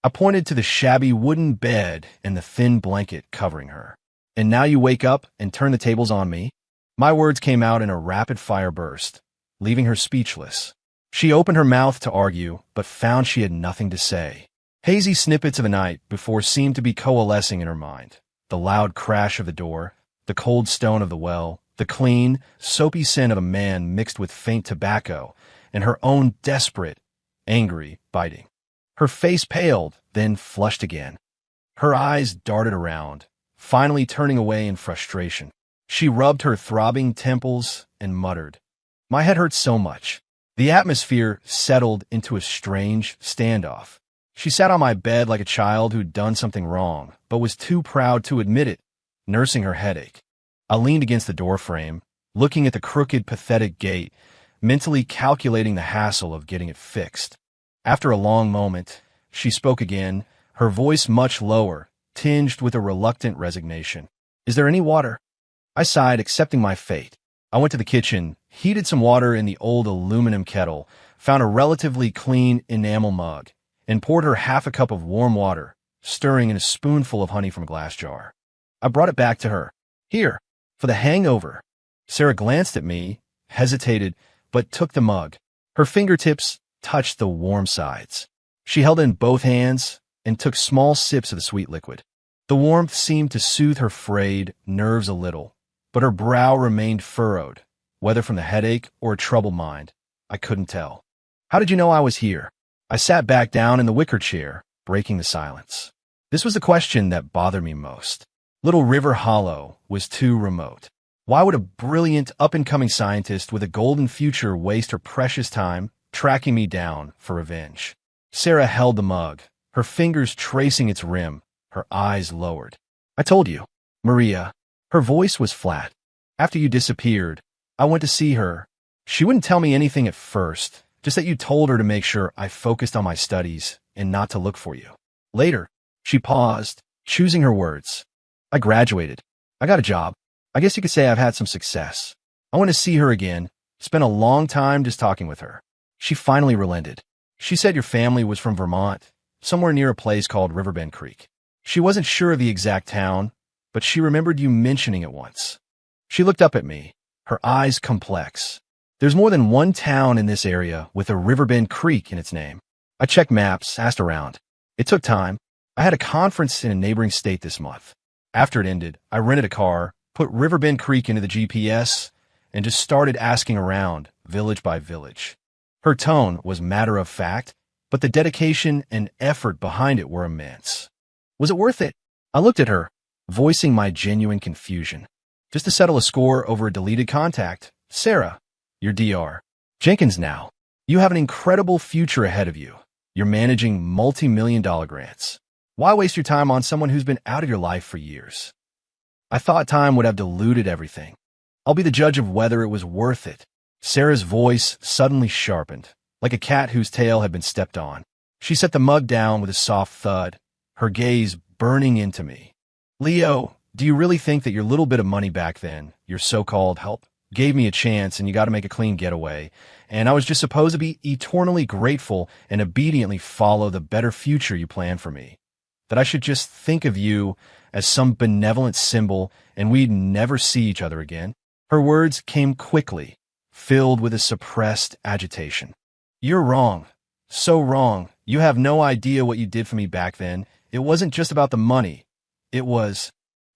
I pointed to the shabby wooden bed and the thin blanket covering her. "And now you wake up and turn the tables on me?" My words came out in a rapid-fire burst, leaving her speechless. She opened her mouth to argue, but found she had nothing to say. Hazy snippets of the night before seemed to be coalescing in her mind. The loud crash of the door, the cold stone of the well, the clean, soapy scent of a man mixed with faint tobacco, and her own desperate, angry biting. Her face paled, then flushed again. Her eyes darted around, finally turning away in frustration. She rubbed her throbbing temples and muttered, "My head hurts so much." The atmosphere settled into a strange standoff. She sat on my bed like a child who'd done something wrong, but was too proud to admit it, nursing her headache. I leaned against the doorframe, looking at the crooked, pathetic gate, mentally calculating the hassle of getting it fixed. After a long moment, she spoke again, her voice much lower, tinged with a reluctant resignation. "Is there any water?" I sighed, accepting my fate. I went to the kitchen, heated some water in the old aluminum kettle, found a relatively clean enamel mug, and poured her half a cup of warm water, stirring in a spoonful of honey from a glass jar. I brought it back to her. "Here, for the hangover." Sarah glanced at me, hesitated, but took the mug. Her fingertips touched the warm sides. She held it in both hands and took small sips of the sweet liquid. The warmth seemed to soothe her frayed nerves a little, but her brow remained furrowed, whether from the headache or a troubled mind. I couldn't tell. "How did you know I was here?" I sat back down in the wicker chair, breaking the silence. This was the question that bothered me most. Little River Hollow was too remote. Why would a brilliant, up-and-coming scientist with a golden future waste her precious time tracking me down for revenge? Sarah held the mug, her fingers tracing its rim, her eyes lowered. "I told you, Maria." Her voice was flat. "After you disappeared, I went to see her. She wouldn't tell me anything at first, just that you told her to make sure I focused on my studies and not to look for you. Later," she paused, choosing her words, "I graduated. I got a job. I guess you could say I've had some success. I went to see her again, spent a long time just talking with her. She finally relented. She said your family was from Vermont, somewhere near a place called Riverbend Creek. She wasn't sure of the exact town, but she remembered you mentioning it once." She looked up at me, her eyes complex. "There's more than one town in this area with a Riverbend Creek in its name." I checked maps, asked around. It took time. I had a conference in a neighboring state this month. After it ended, I rented a car, put Riverbend Creek into the GPS, and just started asking around, village by village. Her tone was matter of fact, but the dedication and effort behind it were immense. Was it worth it? I looked at her, voicing my genuine confusion. "Just to settle a score over a deleted contact. Sarah, you're Dr. Jenkins now. You have an incredible future ahead of you. You're managing multi-million-dollar grants. Why waste your time on someone who's been out of your life for years? I thought time would have diluted everything. I'll be the judge of whether it was worth it." Sarah's voice suddenly sharpened, like a cat whose tail had been stepped on. She set the mug down with a soft thud, her gaze burning into me. "Leo, do you really think that your little bit of money back then, your so-called help, gave me a chance and you got to make a clean getaway, and I was just supposed to be eternally grateful and obediently follow the better future you planned for me? That I should just think of you as some benevolent symbol and we'd never see each other again?" Her words came quickly, filled with a suppressed agitation. "You're wrong. So wrong. You have no idea what you did for me back then. It wasn't just about the money. It was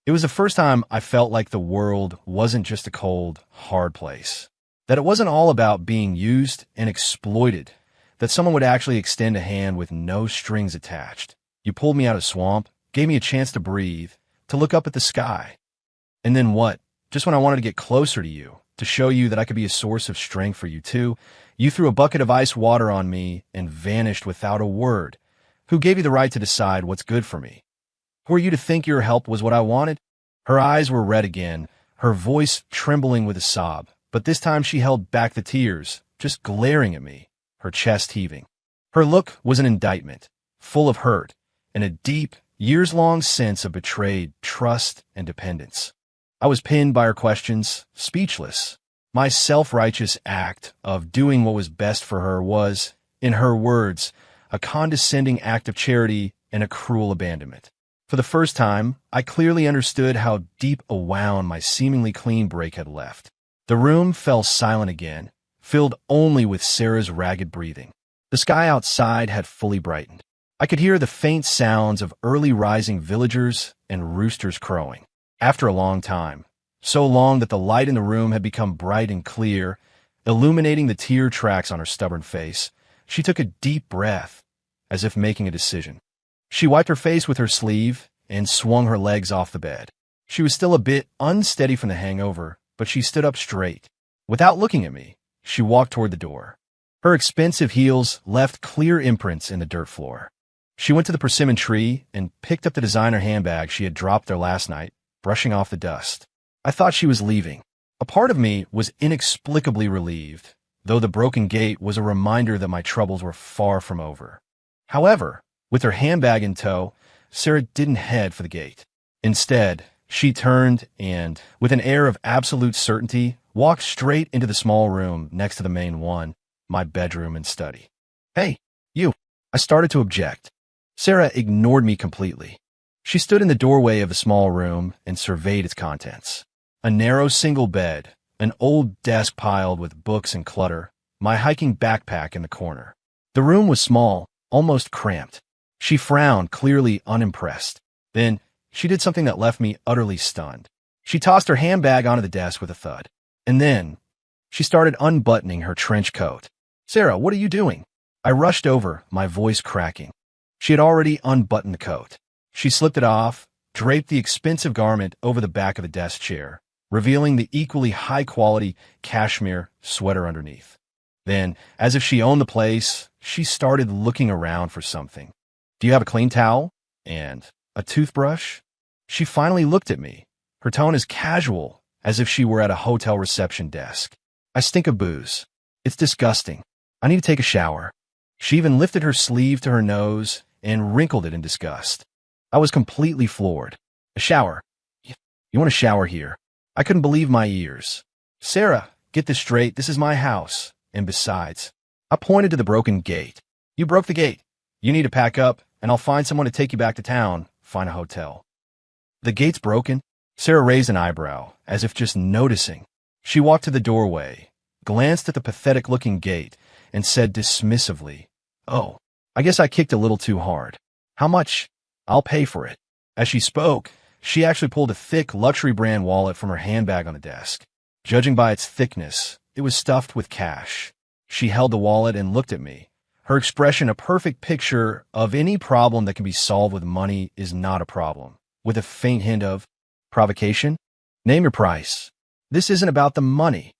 the first time I felt like the world wasn't just a cold, hard place. That it wasn't all about being used and exploited. That someone would actually extend a hand with no strings attached. You pulled me out of a swamp, gave me a chance to breathe, to look up at the sky. And then what? Just when I wanted to get closer to you, to show you that I could be a source of strength for you too, you threw a bucket of ice water on me and vanished without a word. Who gave you the right to decide what's good for me? Who are you to think your help was what I wanted? Her eyes were red again, her voice trembling with a sob, but this time she held back the tears, just glaring at me, her chest heaving. Her look was an indictment, full of hurt, and a deep, years-long sense of betrayed trust and dependence. I was pinned by her questions, speechless. My self-righteous act of doing what was best for her was, in her words, a condescending act of charity and a cruel abandonment. For the first time, I clearly understood how deep a wound my seemingly clean break had left. The room fell silent again, filled only with Sarah's ragged breathing. The sky outside had fully brightened. I could hear the faint sounds of early rising villagers and roosters crowing. After a long time, so long that the light in the room had become bright and clear, illuminating the tear tracks on her stubborn face, she took a deep breath, as if making a decision. She wiped her face with her sleeve and swung her legs off the bed. She was still a bit unsteady from the hangover, but she stood up straight. Without looking at me, she walked toward the door. Her expensive heels left clear imprints in the dirt floor. She went to the persimmon tree and picked up the designer handbag she had dropped there last night, brushing off the dust. I thought she was leaving. A part of me was inexplicably relieved, though the broken gate was a reminder that my troubles were far from over. However, with her handbag in tow, Sarah didn't head for the gate. Instead, she turned and, with an air of absolute certainty, walked straight into the small room next to the main one, my bedroom and study. "Hey, you!" I started to object. Sarah ignored me completely. She stood in the doorway of the small room and surveyed its contents. A narrow single bed, an old desk piled with books and clutter, my hiking backpack in the corner. The room was small, almost cramped. She frowned, clearly unimpressed. Then, she did something that left me utterly stunned. She tossed her handbag onto the desk with a thud. And then, she started unbuttoning her trench coat. "Sarah, what are you doing?" I rushed over, my voice cracking. She had already unbuttoned the coat. She slipped it off, draped the expensive garment over the back of the desk chair, revealing the equally high-quality cashmere sweater underneath. Then, as if she owned the place, she started looking around for something. "Do you have a clean towel? And a toothbrush?" She finally looked at me, her tone as casual as if she were at a hotel reception desk. "I stink of booze. It's disgusting. I need to take a shower." She even lifted her sleeve to her nose and wrinkled it in disgust. I was completely floored. "A shower? You want a shower here?" I couldn't believe my ears. "Sarah, get this straight. This is my house. And besides," I pointed to the broken gate. "You broke the gate. You need to pack up, and I'll find someone to take you back to town, find a hotel." "The gate's broken?" Sarah raised an eyebrow, as if just noticing. She walked to the doorway, glanced at the pathetic-looking gate, and said dismissively, "Oh, I guess I kicked a little too hard. How much? I'll pay for it." As she spoke, she actually pulled a thick luxury brand wallet from her handbag on the desk. Judging by its thickness, it was stuffed with cash. She held the wallet and looked at me, her expression a perfect picture of any problem that can be solved with money is not a problem, with a faint hint of provocation. "Name your price. This isn't about the money."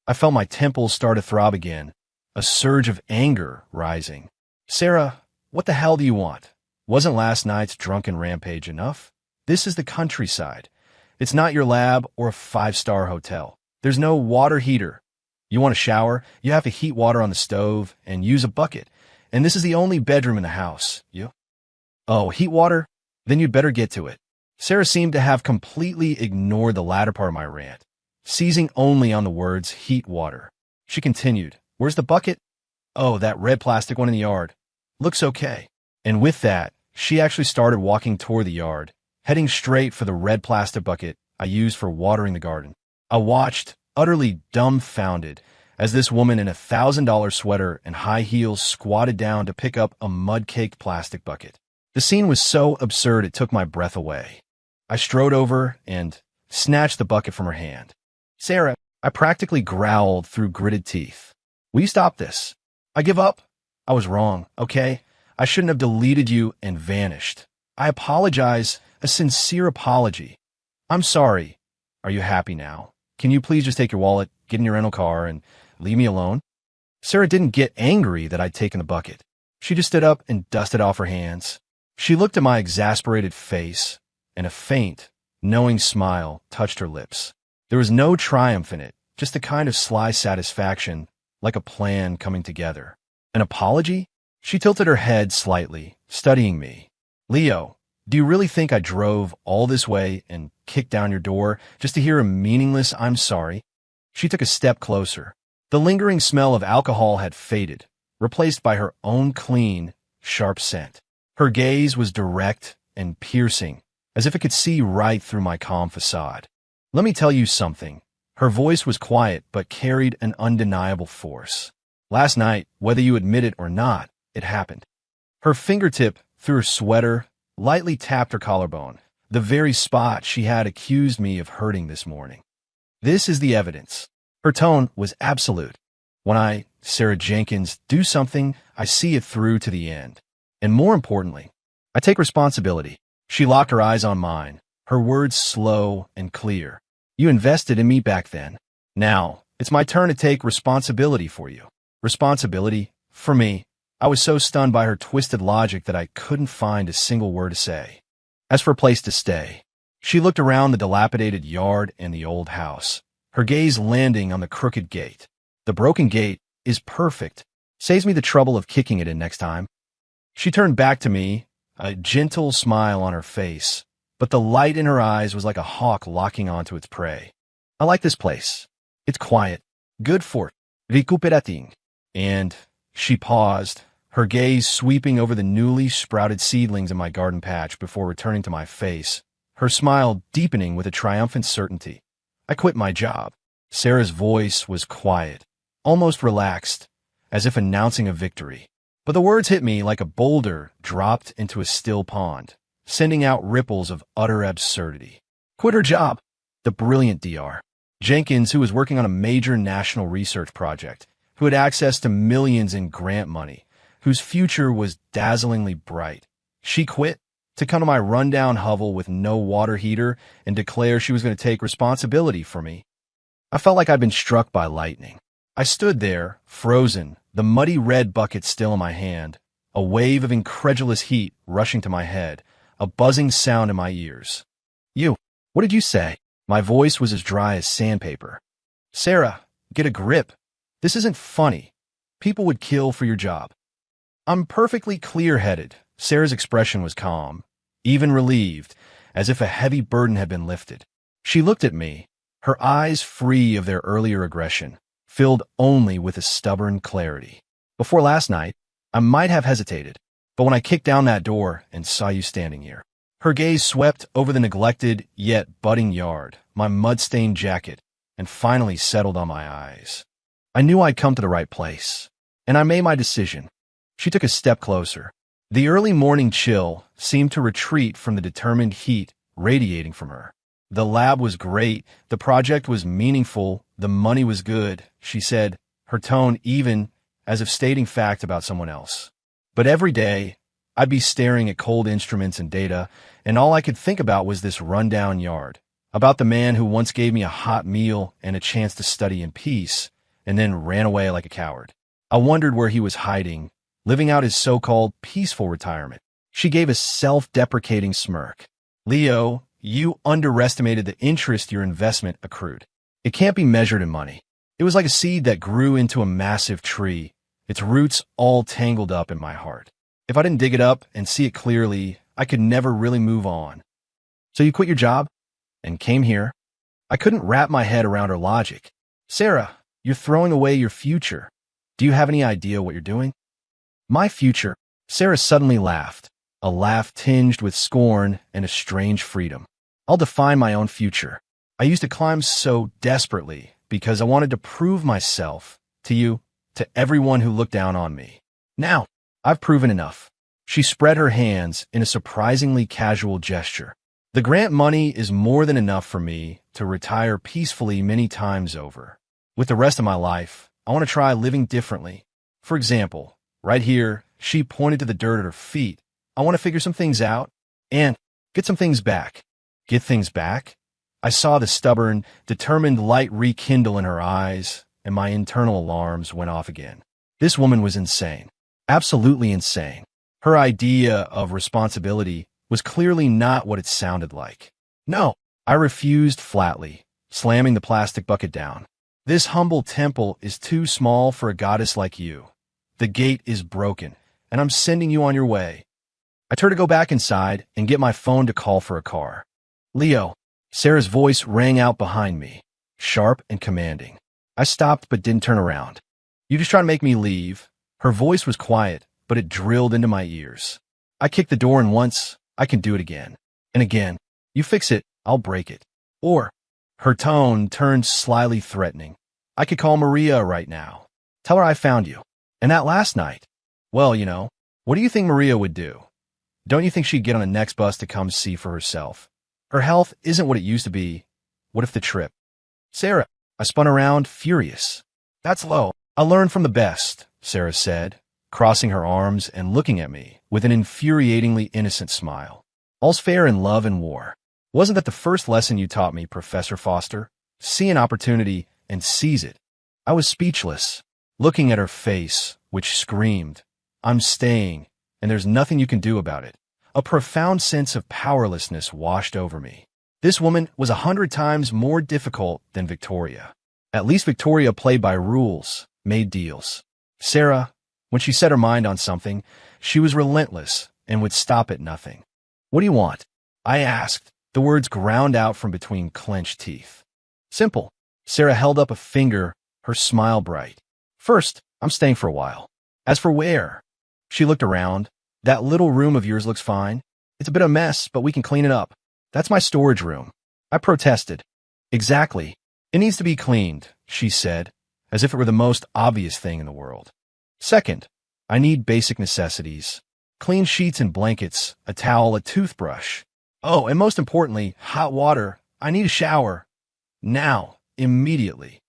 I felt my temples start to throb again, a surge of anger rising. "Sarah, what the hell do you want? Wasn't last night's drunken rampage enough? This is the countryside. It's not your lab or a five-star hotel. There's no water heater. You want a shower, you have to heat water on the stove and use a bucket. And this is the only bedroom in the house. Oh, heat water? Then you'd better get to it." Sarah seemed to have completely ignored the latter part of my rant, seizing only on the words heat water. She continued, "Where's the bucket?" "Oh, that red plastic one in the yard. Looks okay." And with that, she actually started walking toward the yard, heading straight for the red plastic bucket I used for watering the garden. I watched, utterly dumbfounded, as this woman in a $1,000 sweater and high heels squatted down to pick up a mud-caked plastic bucket. The scene was so absurd it took my breath away. I strode over and snatched the bucket from her hand. "Sarah," I practically growled through gritted teeth. "Will you stop this? I give up. I was wrong, okay? I shouldn't have deleted you and vanished. I apologize, a sincere apology. I'm sorry. Are you happy now? Can you please just take your wallet, get in your rental car, and leave me alone?" Sarah didn't get angry that I'd taken the bucket. She just stood up and dusted off her hands. She looked at my exasperated face, and a faint, knowing smile touched her lips. There was no triumph in it, just a kind of sly satisfaction, like a plan coming together. An apology? She tilted her head slightly, studying me. "Leo, do you really think I drove all this way and kicked down your door just to hear a meaningless 'I'm sorry'?" She took a step closer. The lingering smell of alcohol had faded, replaced by her own clean, sharp scent. Her gaze was direct and piercing, as if it could see right through my calm facade. "Let me tell you something." Her voice was quiet but carried an undeniable force. "Last night, whether you admit it or not, it happened." Her fingertip, through her sweater, lightly tapped her collarbone, the very spot she had accused me of hurting this morning. "This is the evidence." Her tone was absolute. "When I, Sarah Jenkins, do something, I see it through to the end. And more importantly, I take responsibility." She locked her eyes on mine, her words slow and clear. "You invested in me back then. Now, it's my turn to take responsibility for you." Responsibility? For me? I was so stunned by her twisted logic that I couldn't find a single word to say. As for a place to stay, she looked around the dilapidated yard and the old house, her gaze landing on the crooked gate. "The broken gate is perfect. Saves me the trouble of kicking it in next time." She turned back to me, a gentle smile on her face, but the light in her eyes was like a hawk locking onto its prey. "I like this place. It's quiet. Good for recuperating." And she paused, her gaze sweeping over the newly sprouted seedlings in my garden patch before returning to my face, her smile deepening with a triumphant certainty. "I quit my job." Sarah's voice was quiet, almost relaxed, as if announcing a victory. But the words hit me like a boulder dropped into a still pond, sending out ripples of utter absurdity. Quit her job. The brilliant Dr. Jenkins, who was working on a major national research project, who had access to millions in grant money, whose future was dazzlingly bright. She quit to come to my rundown hovel with no water heater and declare she was going to take responsibility for me. I felt like I'd been struck by lightning. I stood there, frozen, the muddy red bucket still in my hand, a wave of incredulous heat rushing to my head, a buzzing sound in my ears. "You, what did you say?" My voice was as dry as sandpaper. "Sarah, get a grip. This isn't funny. People would kill for your job." "I'm perfectly clear-headed." Sarah's expression was calm, even relieved, as if a heavy burden had been lifted. She looked at me, her eyes free of their earlier aggression, filled only with a stubborn clarity. "Before last night, I might have hesitated, but when I kicked down that door and saw you standing here." Her gaze swept over the neglected yet budding yard, my mud-stained jacket, and finally settled on my eyes. I knew I'd come to the right place, and I made my decision. She took a step closer. The early morning chill seemed to retreat from the determined heat radiating from her. "The lab was great, the project was meaningful, the money was good," she said, her tone even as if stating fact about someone else. "But every day, I'd be staring at cold instruments and data, and all I could think about was this rundown yard, about the man who once gave me a hot meal and a chance to study in peace, and then ran away like a coward. I wondered where he was hiding, living out his so-called peaceful retirement." She gave a self-deprecating smirk. "Leo, you underestimated the interest your investment accrued. It can't be measured in money. It was like a seed that grew into a massive tree, its roots all tangled up in my heart. If I didn't dig it up and see it clearly, I could never really move on." "So you quit your job and came here?" I couldn't wrap my head around her logic. "Sarah, you're throwing away your future. Do you have any idea what you're doing?" "My future?" Sarah suddenly laughed, a laugh tinged with scorn and a strange freedom. "I'll define my own future. I used to climb so desperately because I wanted to prove myself To you, to everyone who looked down on me. Now, I've proven enough. She spread her hands in a surprisingly casual gesture. The grant money is more than enough for me to retire peacefully many times over. With the rest of my life, I want to try living differently. For example, right here, she pointed to the dirt at her feet. I want to figure some things out and get some things back. Get things back? I saw the stubborn, determined light rekindle in her eyes, and my internal alarms went off again. This woman was insane. Absolutely insane. Her idea of responsibility was clearly not what it sounded like. No, I refused flatly, slamming the plastic bucket down. This humble temple is too small for a goddess like you. The gate is broken, and I'm sending you on your way. I turned to go back inside and get my phone to call for a car. Leo, Sarah's voice rang out behind me, sharp and commanding. I stopped but didn't turn around. You just trying to make me leave? Her voice was quiet, but it drilled into my ears. I kicked the door in once, I can do it again. And again. You fix it, I'll break it. Or, her tone turned slyly threatening. I could call Maria right now. Tell her I found you. And that last night. Well, what do you think Maria would do? Don't you think she'd get on the next bus to come see for herself? Her health isn't what it used to be. What if the trip? Sarah, I spun around, furious. That's low. I learned from the best, Sarah said, crossing her arms and looking at me with an infuriatingly innocent smile. All's fair in love and war. Wasn't that the first lesson you taught me, Professor Foster? See an opportunity and seize it. I was speechless, looking at her face, which screamed, I'm staying, and there's nothing you can do about it. A profound sense of powerlessness washed over me. This woman was 100 times more difficult than Victoria. At least Victoria played by rules, made deals. Sarah, when she set her mind on something, she was relentless and would stop at nothing. What do you want? I asked, the words ground out from between clenched teeth. Simple. Sarah held up a finger, her smile bright. First, I'm staying for a while. As for where? She looked around. That little room of yours looks fine. It's a bit of a mess, but we can clean it up. That's my storage room. I protested. Exactly. It needs to be cleaned, she said, as if it were the most obvious thing in the world. Second, I need basic necessities. Clean sheets and blankets, a towel, a toothbrush. Oh, and most importantly, hot water. I need a shower. Now, immediately.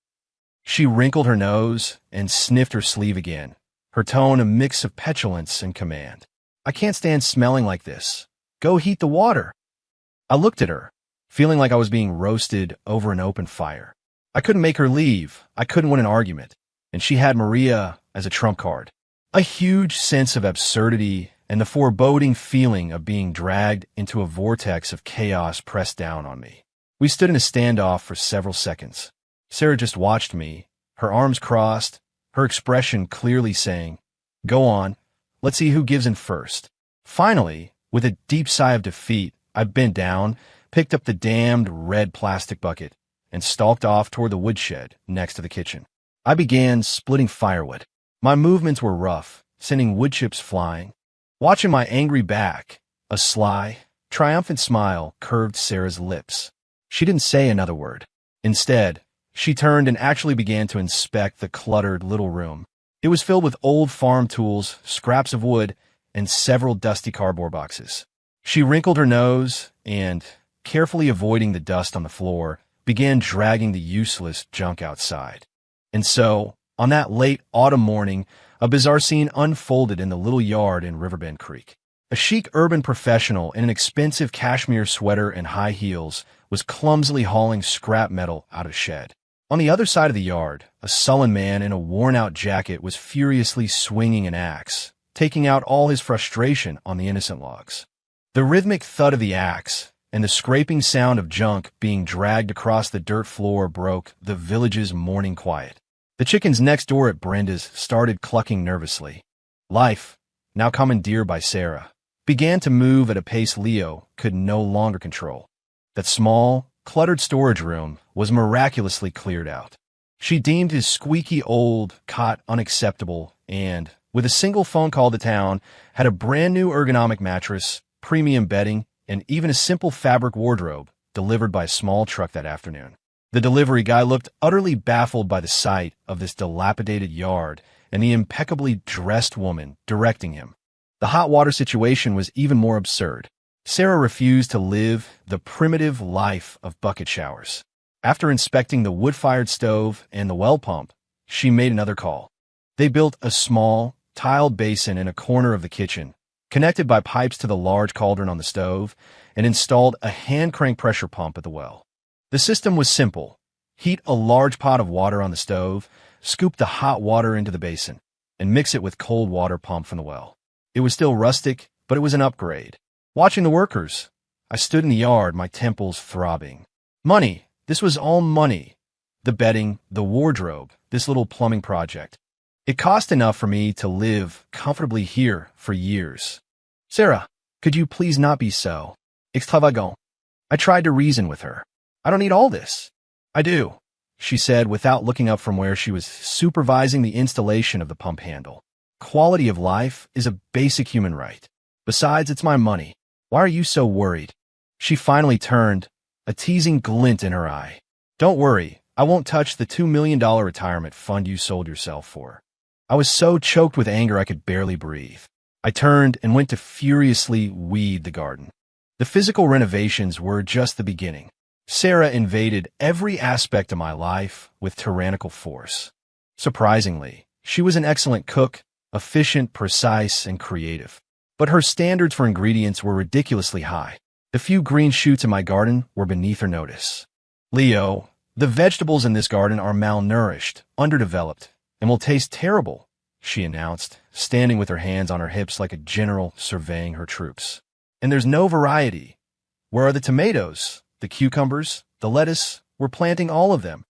She wrinkled her nose and sniffed her sleeve again, her tone a mix of petulance and command. I can't stand smelling like this. Go heat the water. I looked at her, feeling like I was being roasted over an open fire. I couldn't make her leave. I couldn't win an argument. And she had Maria as a trump card. A huge sense of absurdity and the foreboding feeling of being dragged into a vortex of chaos pressed down on me. We stood in a standoff for several seconds. Sarah just watched me, her arms crossed, her expression clearly saying, Go on, let's see who gives in first. Finally, with a deep sigh of defeat, I bent down, picked up the damned red plastic bucket, and stalked off toward the woodshed next to the kitchen. I began splitting firewood. My movements were rough, sending wood chips flying. Watching my angry back, a sly, triumphant smile curved Sarah's lips. She didn't say another word. Instead, she turned and actually began to inspect the cluttered little room. It was filled with old farm tools, scraps of wood, and several dusty cardboard boxes. She wrinkled her nose and, carefully avoiding the dust on the floor, began dragging the useless junk outside. And so, on that late autumn morning, a bizarre scene unfolded in the little yard in Riverbend Creek. A chic urban professional in an expensive cashmere sweater and high heels was clumsily hauling scrap metal out of a shed. On the other side of the yard, a sullen man in a worn-out jacket was furiously swinging an axe, taking out all his frustration on the innocent logs. The rhythmic thud of the axe and the scraping sound of junk being dragged across the dirt floor broke the village's morning quiet. The chickens next door at Brenda's started clucking nervously. Life, now commandeered by Sarah, began to move at a pace Leo could no longer control. That small, cluttered storage room was miraculously cleared out. She deemed his squeaky old cot unacceptable and, with a single phone call to town, had a brand new ergonomic mattress, premium bedding, and even a simple fabric wardrobe delivered by a small truck that afternoon. The delivery guy looked utterly baffled by the sight of this dilapidated yard and the impeccably dressed woman directing him. The hot water situation was even more absurd. Sarah refused to live the primitive life of bucket showers. After inspecting the wood-fired stove and the well pump, she made another call. They built a small, tiled basin in a corner of the kitchen, connected by pipes to the large cauldron on the stove, and installed a hand-crank pressure pump at the well. The system was simple. Heat a large pot of water on the stove, scoop the hot water into the basin, and mix it with cold water pumped from the well. It was still rustic, but it was an upgrade. Watching the workers, I stood in the yard, my temples throbbing. Money. This was all money. The bedding, the wardrobe, this little plumbing project. It cost enough for me to live comfortably here for years. Sarah, could you please not be so extravagant? I tried to reason with her. I don't need all this. I do, she said without looking up from where she was supervising the installation of the pump handle. Quality of life is a basic human right. Besides, it's my money. Why are you so worried? She finally turned, a teasing glint in her eye. Don't worry, I won't touch the $2 million retirement fund you sold yourself for. I was so choked with anger I could barely breathe. I turned and went to furiously weed the garden. The physical renovations were just the beginning. Sarah invaded every aspect of my life with tyrannical force. Surprisingly, she was an excellent cook, efficient, precise, and creative. But her standards for ingredients were ridiculously high. The few green shoots in my garden were beneath her notice. Leo, the vegetables in this garden are malnourished, underdeveloped, and will taste terrible, she announced, standing with her hands on her hips like a general surveying her troops. And there's no variety. Where are the tomatoes, the cucumbers, the lettuce? We're planting all of them.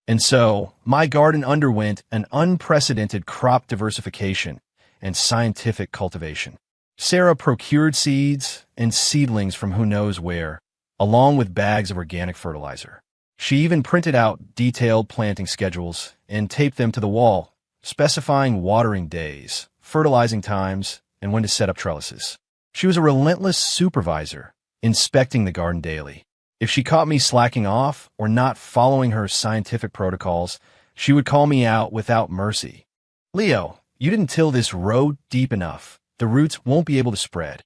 And so, my garden underwent an unprecedented crop diversification and scientific cultivation. Sarah procured seeds and seedlings from who knows where, along with bags of organic fertilizer. She even printed out detailed planting schedules and taped them to the wall, specifying watering days, fertilizing times, and when to set up trellises. She was a relentless supervisor, inspecting the garden daily. If she caught me slacking off or not following her scientific protocols, she would call me out without mercy. Leo, you didn't till this row deep enough. The roots won't be able to spread.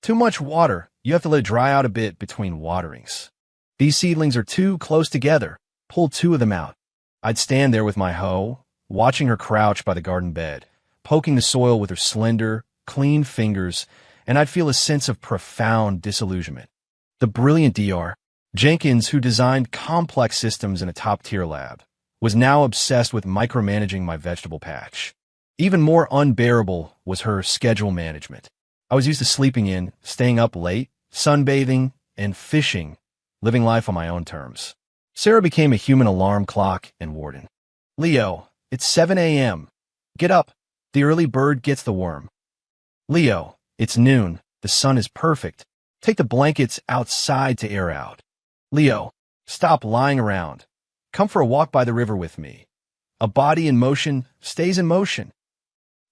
Too much water. You have to let it dry out a bit between waterings. These seedlings are too close together. Pull 2 of them out. I'd stand there with my hoe, watching her crouch by the garden bed, poking the soil with her slender, clean fingers, and I'd feel a sense of profound disillusionment. The brilliant Dr. Jenkins, who designed complex systems in a top-tier lab, was now obsessed with micromanaging my vegetable patch. Even more unbearable was her schedule management. I was used to sleeping in, staying up late, sunbathing, and fishing, living life on my own terms. Sarah became a human alarm clock and warden. Leo, it's 7 a.m. Get up. The early bird gets the worm. Leo, it's noon. The sun is perfect. Take the blankets outside to air out. Leo, stop lying around. Come for a walk by the river with me. A body in motion stays in motion.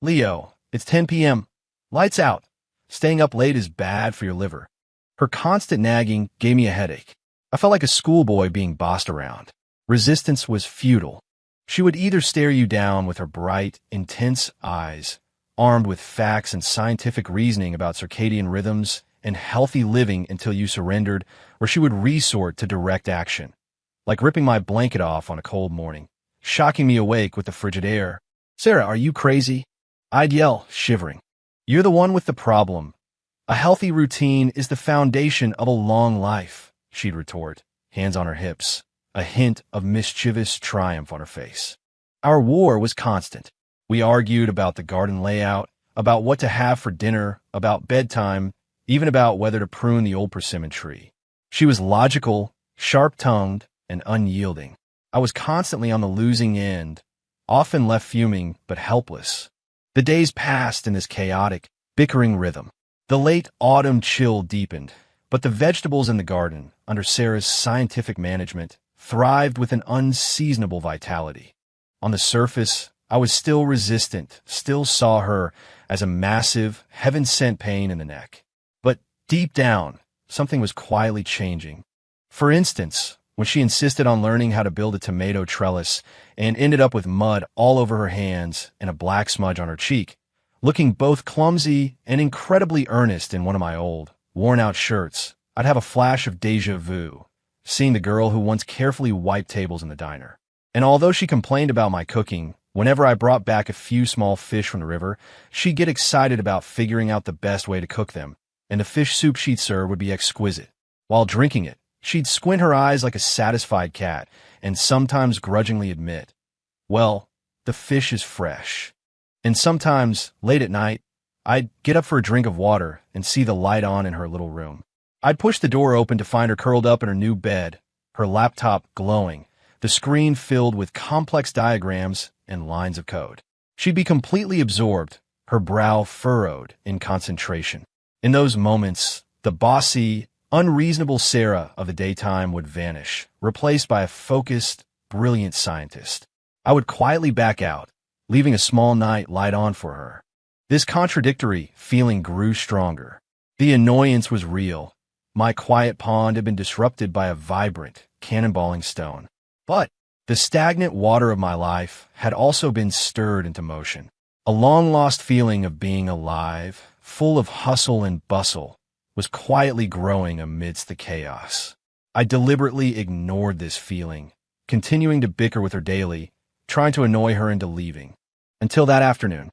Leo, it's 10 p.m. Lights out. Staying up late is bad for your liver. Her constant nagging gave me a headache. I felt like a schoolboy being bossed around. Resistance was futile. She would either stare you down with her bright, intense eyes, armed with facts and scientific reasoning about circadian rhythms and healthy living until you surrendered, or she would resort to direct action, like ripping my blanket off on a cold morning, shocking me awake with the frigid air. Sarah, are you crazy? I'd yell, shivering. You're the one with the problem. A healthy routine is the foundation of a long life, she'd retort, hands on her hips, a hint of mischievous triumph on her face. Our war was constant. We argued about the garden layout, about what to have for dinner, about bedtime, even about whether to prune the old persimmon tree. She was logical, sharp-tongued, and unyielding. I was constantly on the losing end, often left fuming but helpless. The days passed in this chaotic, bickering rhythm. The late autumn chill deepened, but the vegetables in the garden, under Sarah's scientific management, thrived with an unseasonable vitality. On the surface, I was still resistant, still saw her as a massive, heaven-sent pain in the neck. But deep down, something was quietly changing. For instance, when she insisted on learning how to build a tomato trellis and ended up with mud all over her hands and a black smudge on her cheek, looking both clumsy and incredibly earnest in one of my old, worn-out shirts. I'd have a flash of déjà vu, seeing the girl who once carefully wiped tables in the diner. And although she complained about my cooking, whenever I brought back a few small fish from the river, she'd get excited about figuring out the best way to cook them, and the fish soup she'd serve would be exquisite. While drinking it, she'd squint her eyes like a satisfied cat and sometimes grudgingly admit, "Well, the fish is fresh." And sometimes, late at night, I'd get up for a drink of water and see the light on in her little room. I'd push the door open to find her curled up in her new bed, her laptop glowing, the screen filled with complex diagrams and lines of code. She'd be completely absorbed, her brow furrowed in concentration. In those moments, the bossy, unreasonable Sarah of the daytime would vanish, replaced by a focused, brilliant scientist. I would quietly back out, leaving a small night light on for her. This contradictory feeling grew stronger. The annoyance was real. My quiet pond had been disrupted by a vibrant, cannonballing stone. But the stagnant water of my life had also been stirred into motion. A long-lost feeling of being alive, full of hustle and bustle, was quietly growing amidst the chaos. I deliberately ignored this feeling, continuing to bicker with her daily, trying to annoy her into leaving. Until that afternoon.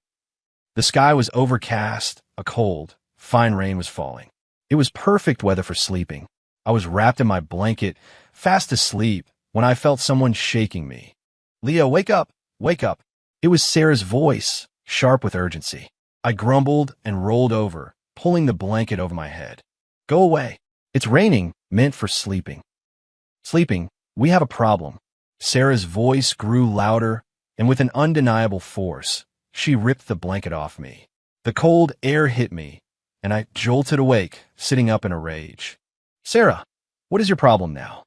The sky was overcast, a cold, fine rain was falling. It was perfect weather for sleeping. I was wrapped in my blanket, fast asleep, when I felt someone shaking me. "Leo, wake up! Wake up!" It was Sarah's voice, sharp with urgency. I grumbled and rolled over, pulling the blanket over my head. "Go away. It's raining," meant for sleeping. "Sleeping, we have a problem." Sarah's voice grew louder, and with an undeniable force, she ripped the blanket off me. The cold air hit me, and I jolted awake, sitting up in a rage. "Sarah, what is your problem now?"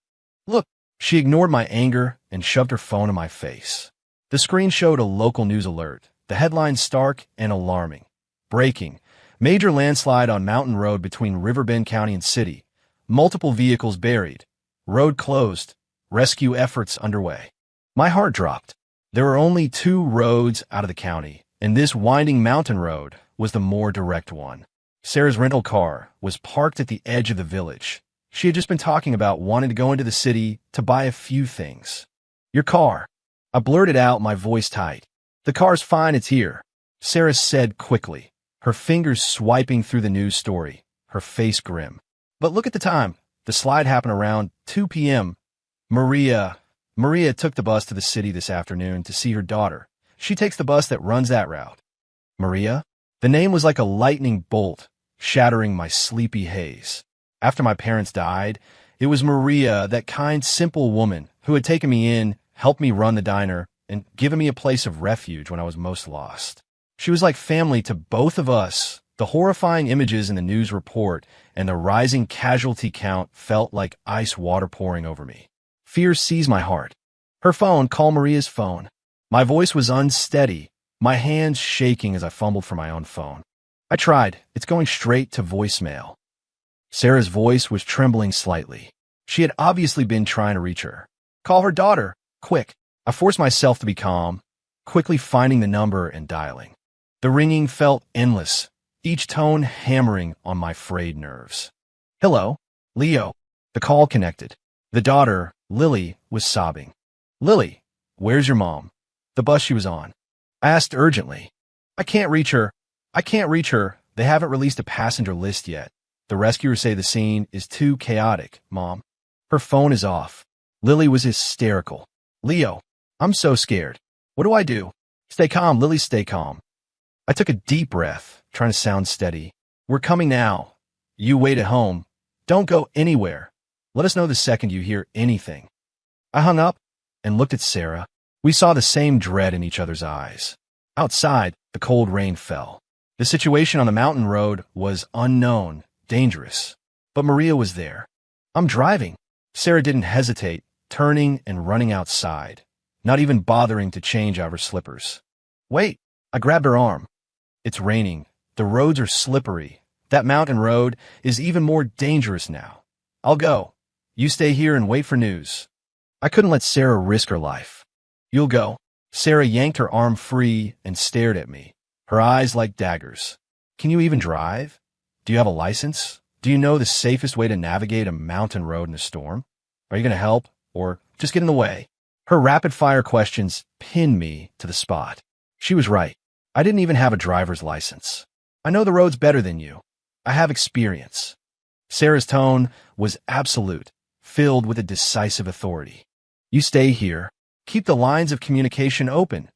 "Look." She ignored my anger and shoved her phone in my face. The screen showed a local news alert, the headline stark and alarming. "Breaking. Major landslide on mountain road between Riverbend County and City. Multiple vehicles buried. Road closed. Rescue efforts underway." My heart dropped. There were only 2 roads out of the county, and this winding mountain road was the more direct one. Sarah's rental car was parked at the edge of the village. She had just been talking about wanting to go into the city to buy a few things. "Your car." I blurted out, my voice tight. "The car's fine, it's here," Sarah said quickly, her fingers swiping through the news story, her face grim. "But look at the time. The slide happened around 2 p.m. Maria took the bus to the city this afternoon to see her daughter. She takes the bus that runs that route." Maria? The name was like a lightning bolt, shattering my sleepy haze. After my parents died, it was Maria, that kind, simple woman who had taken me in, helped me run the diner, and given me a place of refuge when I was most lost. She was like family to both of us. The horrifying images in the news report and the rising casualty count felt like ice water pouring over me. Fear seized my heart. "Her phone, call Maria's phone." My voice was unsteady, my hands shaking as I fumbled for my own phone. I tried. It's going straight to voicemail. Sarah's voice was trembling slightly. She had obviously been trying to reach her. "Call her daughter, quick." I forced myself to be calm, quickly finding the number and dialing. The ringing felt endless, each tone hammering on my frayed nerves. "Hello, Leo." The call connected. The daughter, Lily, was sobbing. "Lily, where's your mom?" "The bus she was on." I asked urgently. I can't reach her. They haven't released a passenger list yet. The rescuers say the scene is too chaotic, Mom." Her phone is off. Lily was hysterical. "Leo, I'm so scared. What do I do?" "Stay calm, Lily, stay calm." I took a deep breath, trying to sound steady. "We're coming now. You wait at home. Don't go anywhere. Let us know the second you hear anything." I hung up and looked at Sarah. We saw the same dread in each other's eyes. Outside, the cold rain fell. The situation on the mountain road was unknown, dangerous. But Maria was there. "I'm driving." Sarah didn't hesitate, turning and running outside, not even bothering to change out of her slippers. "Wait." I grabbed her arm. "It's raining. The roads are slippery. That mountain road is even more dangerous now. I'll go. You stay here and wait for news." I couldn't let Sarah risk her life. You'll go. Sarah yanked her arm free and stared at me, her eyes like daggers. Can you even drive? Do you have a license? Do you know the safest way to navigate a mountain road in a storm? Are you going to help or just get in the way? Her rapid-fire questions pinned me to the spot. She was right. I didn't even have a driver's license. I know the roads better than you. I have experience. Sarah's tone was absolute, filled with a decisive authority. You stay here, keep the lines of communication open,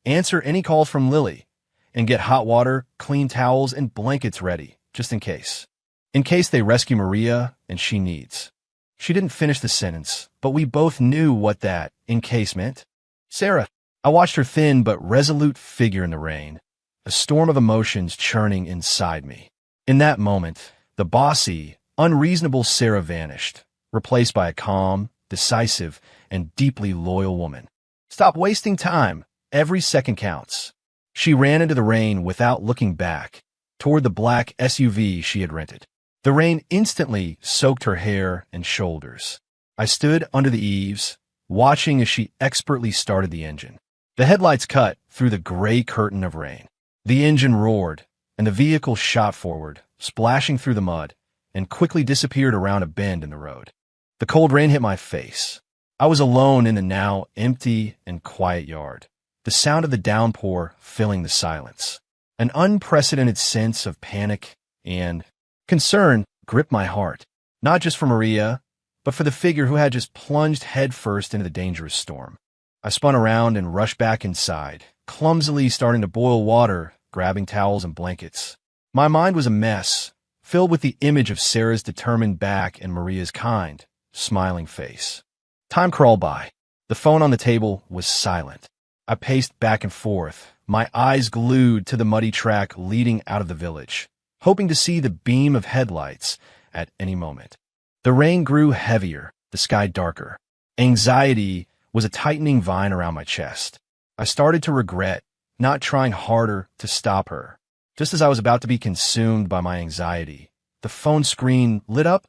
answer any calls from Lily, and get hot water, clean towels, and blankets ready, just in case. In case they rescue Maria and she needs. She didn't finish the sentence, but we both knew what that "in case" meant. Sarah. I watched her thin but resolute figure in the rain, a storm of emotions churning inside me. In that moment, the bossy, unreasonable Sarah vanished, replaced by a calm, decisive, and deeply loyal woman. Stop wasting time. Every second counts. She ran into the rain without looking back, toward the black SUV she had rented. The rain instantly soaked her hair and shoulders. I stood under the eaves, watching as she expertly started the engine. The headlights cut through the gray curtain of rain. The engine roared, and the vehicle shot forward, splashing through the mud, and quickly disappeared around a bend in the road. The cold rain hit my face. I was alone in the now empty and quiet yard, the sound of the downpour filling the silence. An unprecedented sense of panic and concern gripped my heart, not just for Maria, but for the figure who had just plunged headfirst into the dangerous storm. I spun around and rushed back inside, clumsily starting to boil water, grabbing towels and blankets. My mind was a mess, filled with the image of Sarah's determined back and Maria's kind, smiling face. Time crawled by. The phone on the table was silent. I paced back and forth, my eyes glued to the muddy track leading out of the village, hoping to see the beam of headlights at any moment. The rain grew heavier, the sky darker. Anxiety was a tightening vine around my chest. I started to regret not trying harder to stop her. Just as I was about to be consumed by my anxiety, the phone screen lit up.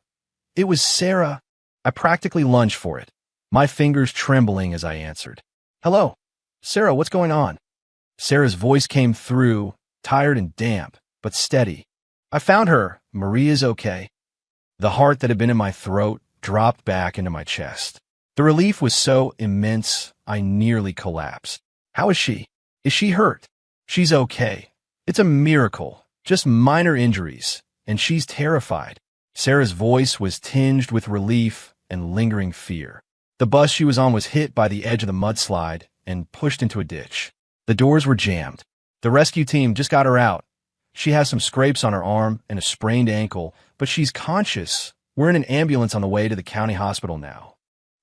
It was Sarah. I practically lunged for it, my fingers trembling as I answered. Hello. Sarah, what's going on? Sarah's voice came through, tired and damp, but steady. I found her. Maria's okay. The heart that had been in my throat dropped back into my chest. The relief was so immense, I nearly collapsed. How is she? Is she hurt? She's okay. It's a miracle. Just minor injuries, and she's terrified. Sarah's voice was tinged with relief and lingering fear. The bus she was on was hit by the edge of the mudslide and pushed into a ditch. The doors were jammed. The rescue team just got her out. She has some scrapes on her arm and a sprained ankle, but she's conscious. We're in an ambulance on the way to the county hospital now.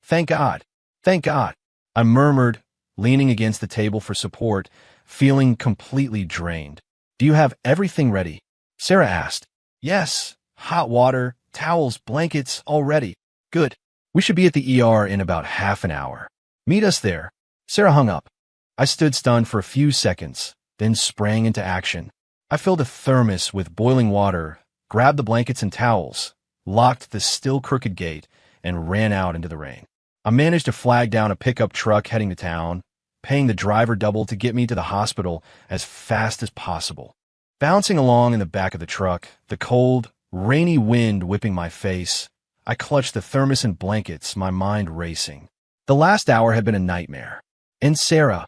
Thank God. Thank God. I murmured, leaning against the table for support, feeling completely drained. Do you have everything ready? Sarah asked. Yes. Hot water, towels, blankets, all ready. Good. We should be at the ER in about half an hour. Meet us there. Sarah hung up. I stood stunned for a few seconds, then sprang into action. I filled a thermos with boiling water, grabbed the blankets and towels, locked the still crooked gate, and ran out into the rain. I managed to flag down a pickup truck heading to town, paying the driver double to get me to the hospital as fast as possible. Bouncing along in the back of the truck, the cold, rainy wind whipping my face, I clutched the thermos and blankets, my mind racing. The last hour had been a nightmare. And Sarah,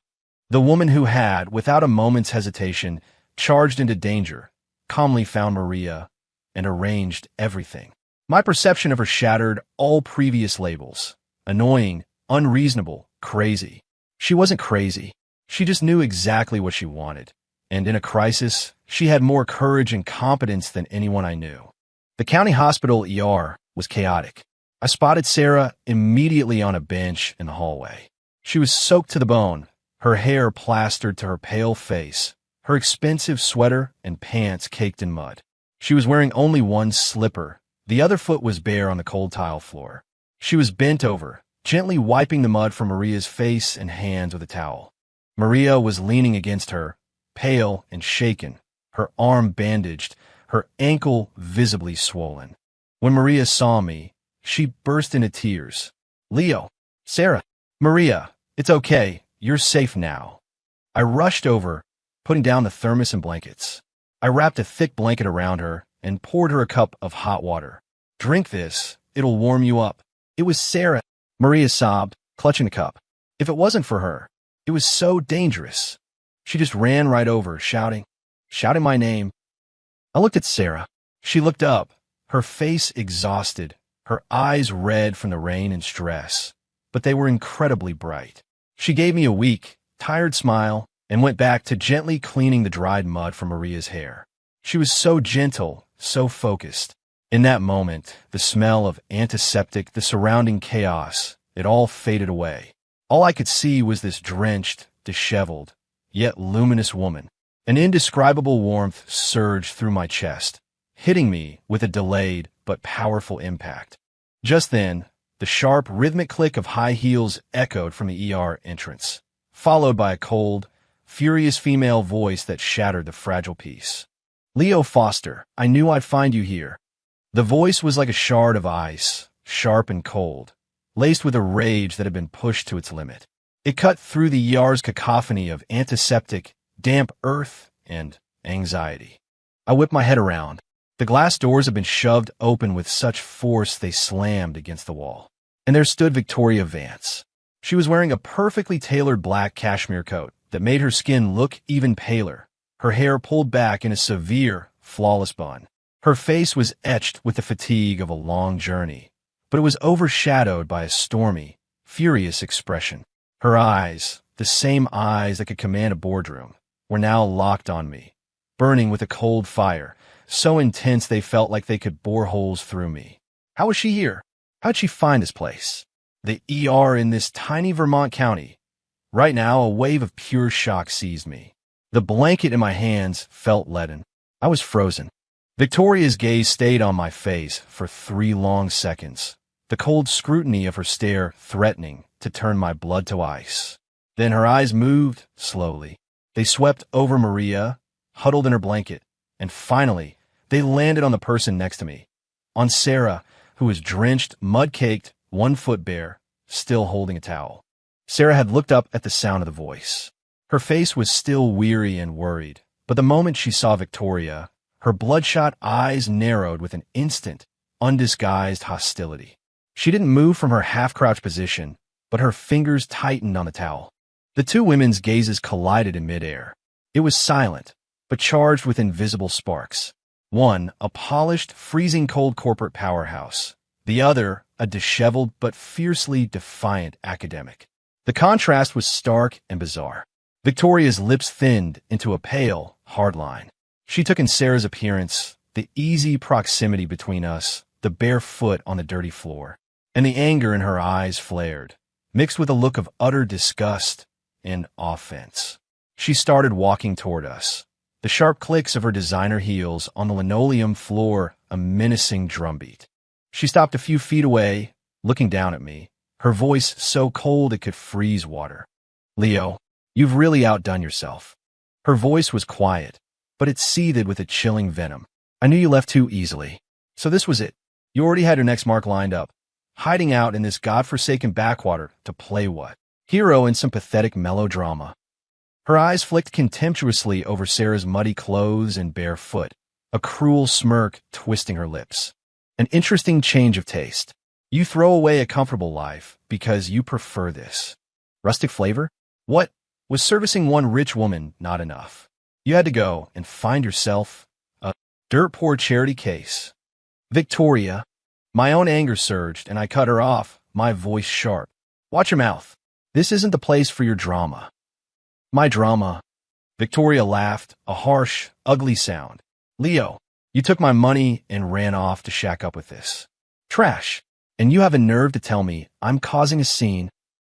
the woman who had, without a moment's hesitation, charged into danger, calmly found Maria and arranged everything. My perception of her shattered all previous labels. Annoying, unreasonable, crazy. She wasn't crazy. She just knew exactly what she wanted. And in a crisis, she had more courage and competence than anyone I knew. The county hospital ER was chaotic. I spotted Sarah immediately on a bench in the hallway. She was soaked to the bone, her hair plastered to her pale face, her expensive sweater and pants caked in mud. She was wearing only one slipper. The other foot was bare on the cold tile floor. She was bent over, gently wiping the mud from Maria's face and hands with a towel. Maria was leaning against her, pale and shaken, her arm bandaged, her ankle visibly swollen. When Maria saw me, she burst into tears. Leo, Sarah. Maria, it's okay. You're safe now. I rushed over, putting down the thermos and blankets. I wrapped a thick blanket around her and poured her a cup of hot water. Drink this. It'll warm you up. It was Sarah. Maria sobbed, clutching the cup. If it wasn't for her, it was so dangerous. She just ran right over, shouting my name. I looked at Sarah. She looked up, her face exhausted, her eyes red from the rain and stress, but they were incredibly bright. She gave me a weak, tired smile and went back to gently cleaning the dried mud from Maria's hair. She was so gentle, so focused. In that moment, the smell of antiseptic, the surrounding chaos, it all faded away. All I could see was this drenched, disheveled, yet luminous woman. An indescribable warmth surged through my chest, hitting me with a delayed but powerful impact. Just then, the sharp, rhythmic click of high heels echoed from the ER entrance, followed by a cold, furious female voice that shattered the fragile peace. Leo Foster, I knew I'd find you here. The voice was like a shard of ice, sharp and cold, laced with a rage that had been pushed to its limit. It cut through the ER's cacophony of antiseptic, damp earth, and anxiety. I whipped my head around. The glass doors had been shoved open with such force they slammed against the wall. And there stood Victoria Vance. She was wearing a perfectly tailored black cashmere coat that made her skin look even paler, her hair pulled back in a severe, flawless bun. Her face was etched with the fatigue of a long journey, but it was overshadowed by a stormy, furious expression. Her eyes, the same eyes that could command a boardroom, were now locked on me, burning with a cold fire, so intense they felt like they could bore holes through me. How was she here? How'd she find this place? The ER in this tiny Vermont county. Right now, a wave of pure shock seized me. The blanket in my hands felt leaden. I was frozen. Victoria's gaze stayed on my face for 3 long seconds, the cold scrutiny of her stare threatening to turn my blood to ice. Then her eyes moved slowly. They swept over Maria, huddled in her blanket, and finally, they landed on the person next to me, on Sarah, who was drenched, mud-caked, 1 foot bare, still holding a towel. Sarah had looked up at the sound of the voice. Her face was still weary and worried, but the moment she saw Victoria, her bloodshot eyes narrowed with an instant, undisguised hostility. She didn't move from her half-crouched position, but her fingers tightened on the towel. The 2 women's gazes collided in midair. It was silent, but charged with invisible sparks. One, a polished, freezing cold corporate powerhouse. The other, a disheveled but fiercely defiant academic. The contrast was stark and bizarre. Victoria's lips thinned into a pale, hard line. She took in Sarah's appearance, the easy proximity between us, the bare foot on the dirty floor, and the anger in her eyes flared, mixed with a look of utter disgust and offense. She started walking toward us, the sharp clicks of her designer heels on the linoleum floor a menacing drumbeat. She stopped a few feet away, looking down at me, her voice so cold it could freeze water. Leo, you've really outdone yourself. Her voice was quiet, but it seethed with a chilling venom. I knew you left too easily. So this was it. You already had your next mark lined up, hiding out in this godforsaken backwater to play what? Hero in some pathetic melodrama. Her eyes flicked contemptuously over Sarah's muddy clothes and bare foot, a cruel smirk twisting her lips. An interesting change of taste. You throw away a comfortable life because you prefer this. Rustic flavor? What? Was servicing one rich woman not enough? You had to go and find yourself a dirt-poor charity case. Victoria. My own anger surged, and I cut her off, my voice sharp. Watch your mouth. This isn't the place for your drama. My drama. Victoria laughed, a harsh, ugly sound. Leo, you took my money and ran off to shack up with this trash, and you have a nerve to tell me I'm causing a scene.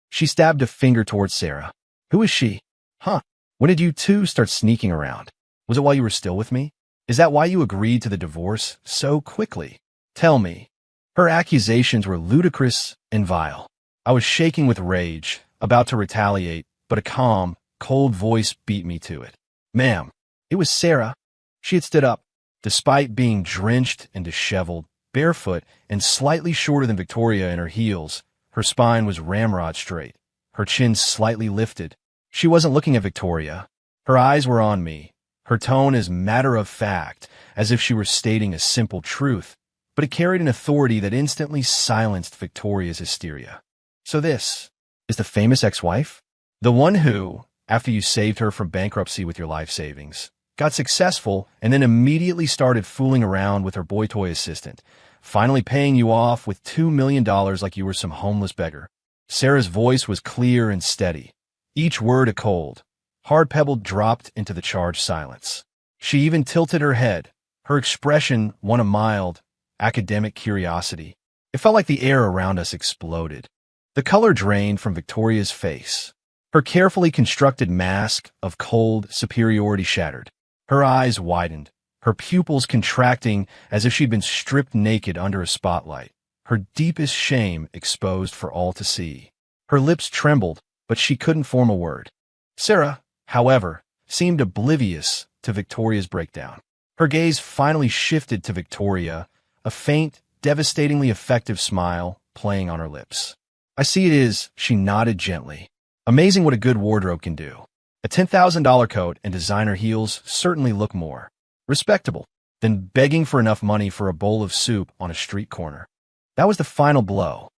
She stabbed a finger towards Sarah. Who is she? Huh? When did you 2 start sneaking around? Was it while you were still with me? Is that why you agreed to the divorce so quickly? Tell me. Her accusations were ludicrous and vile. I was shaking with rage, about to retaliate, but a calm, cold voice beat me to it. Ma'am, it was Sarah. She had stood up, despite being drenched and disheveled, barefoot, and slightly shorter than Victoria in her heels. Her spine was ramrod straight, her chin slightly lifted. She wasn't looking at Victoria. Her eyes were on me, her tone as matter-of-fact, as if she were stating a simple truth, but it carried an authority that instantly silenced Victoria's hysteria. So this is the famous ex-wife? The one who, after you saved her from bankruptcy with your life savings, got successful and then immediately started fooling around with her boy toy assistant, finally paying you off with $2 million like you were some homeless beggar. Sarah's voice was clear and steady, each word a cold, hard pebble dropped into the charged silence. She even tilted her head, her expression one of mild, academic curiosity. It felt like the air around us exploded. The color drained from Victoria's face. Her carefully constructed mask of cold superiority shattered. Her eyes widened, her pupils contracting as if she'd been stripped naked under a spotlight, her deepest shame exposed for all to see. Her lips trembled, but she couldn't form a word. Sarah, however, seemed oblivious to Victoria's breakdown. Her gaze finally shifted to Victoria, a faint, devastatingly effective smile playing on her lips. I see it is, she nodded gently. Amazing what a good wardrobe can do. A $10,000 coat and designer heels certainly look more respectable than begging for enough money for a bowl of soup on a street corner. That was the final blow.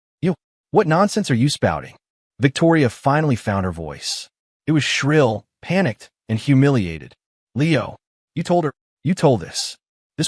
What nonsense are you spouting? Victoria finally found her voice. It was shrill, panicked, and humiliated. Leo, you told this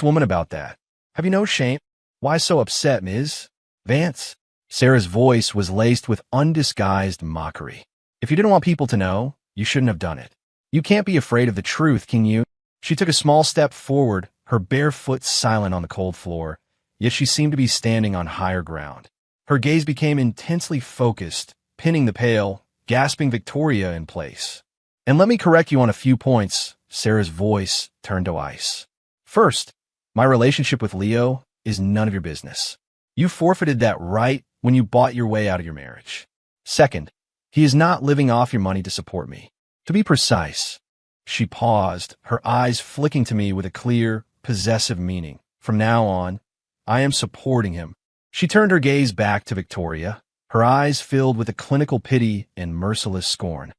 woman about that. Have you no shame? Why so upset, Ms. Vance? Sarah's voice was laced with undisguised mockery. If you didn't want people to know, you shouldn't have done it. You can't be afraid of the truth, can you? She took a small step forward, her bare foot silent on the cold floor, yet she seemed to be standing on higher ground. Her gaze became intensely focused, pinning the pale, gasping Victoria in place. And let me correct you on a few points. Sarah's voice turned to ice. First, my relationship with Leo is none of your business. You forfeited that right when you bought your way out of your marriage. Second, he is not living off your money to support me. To be precise, she paused, her eyes flicking to me with a clear, possessive meaning. From now on, I am supporting him. She turned her gaze back to Victoria, her eyes filled with a clinical pity and merciless scorn.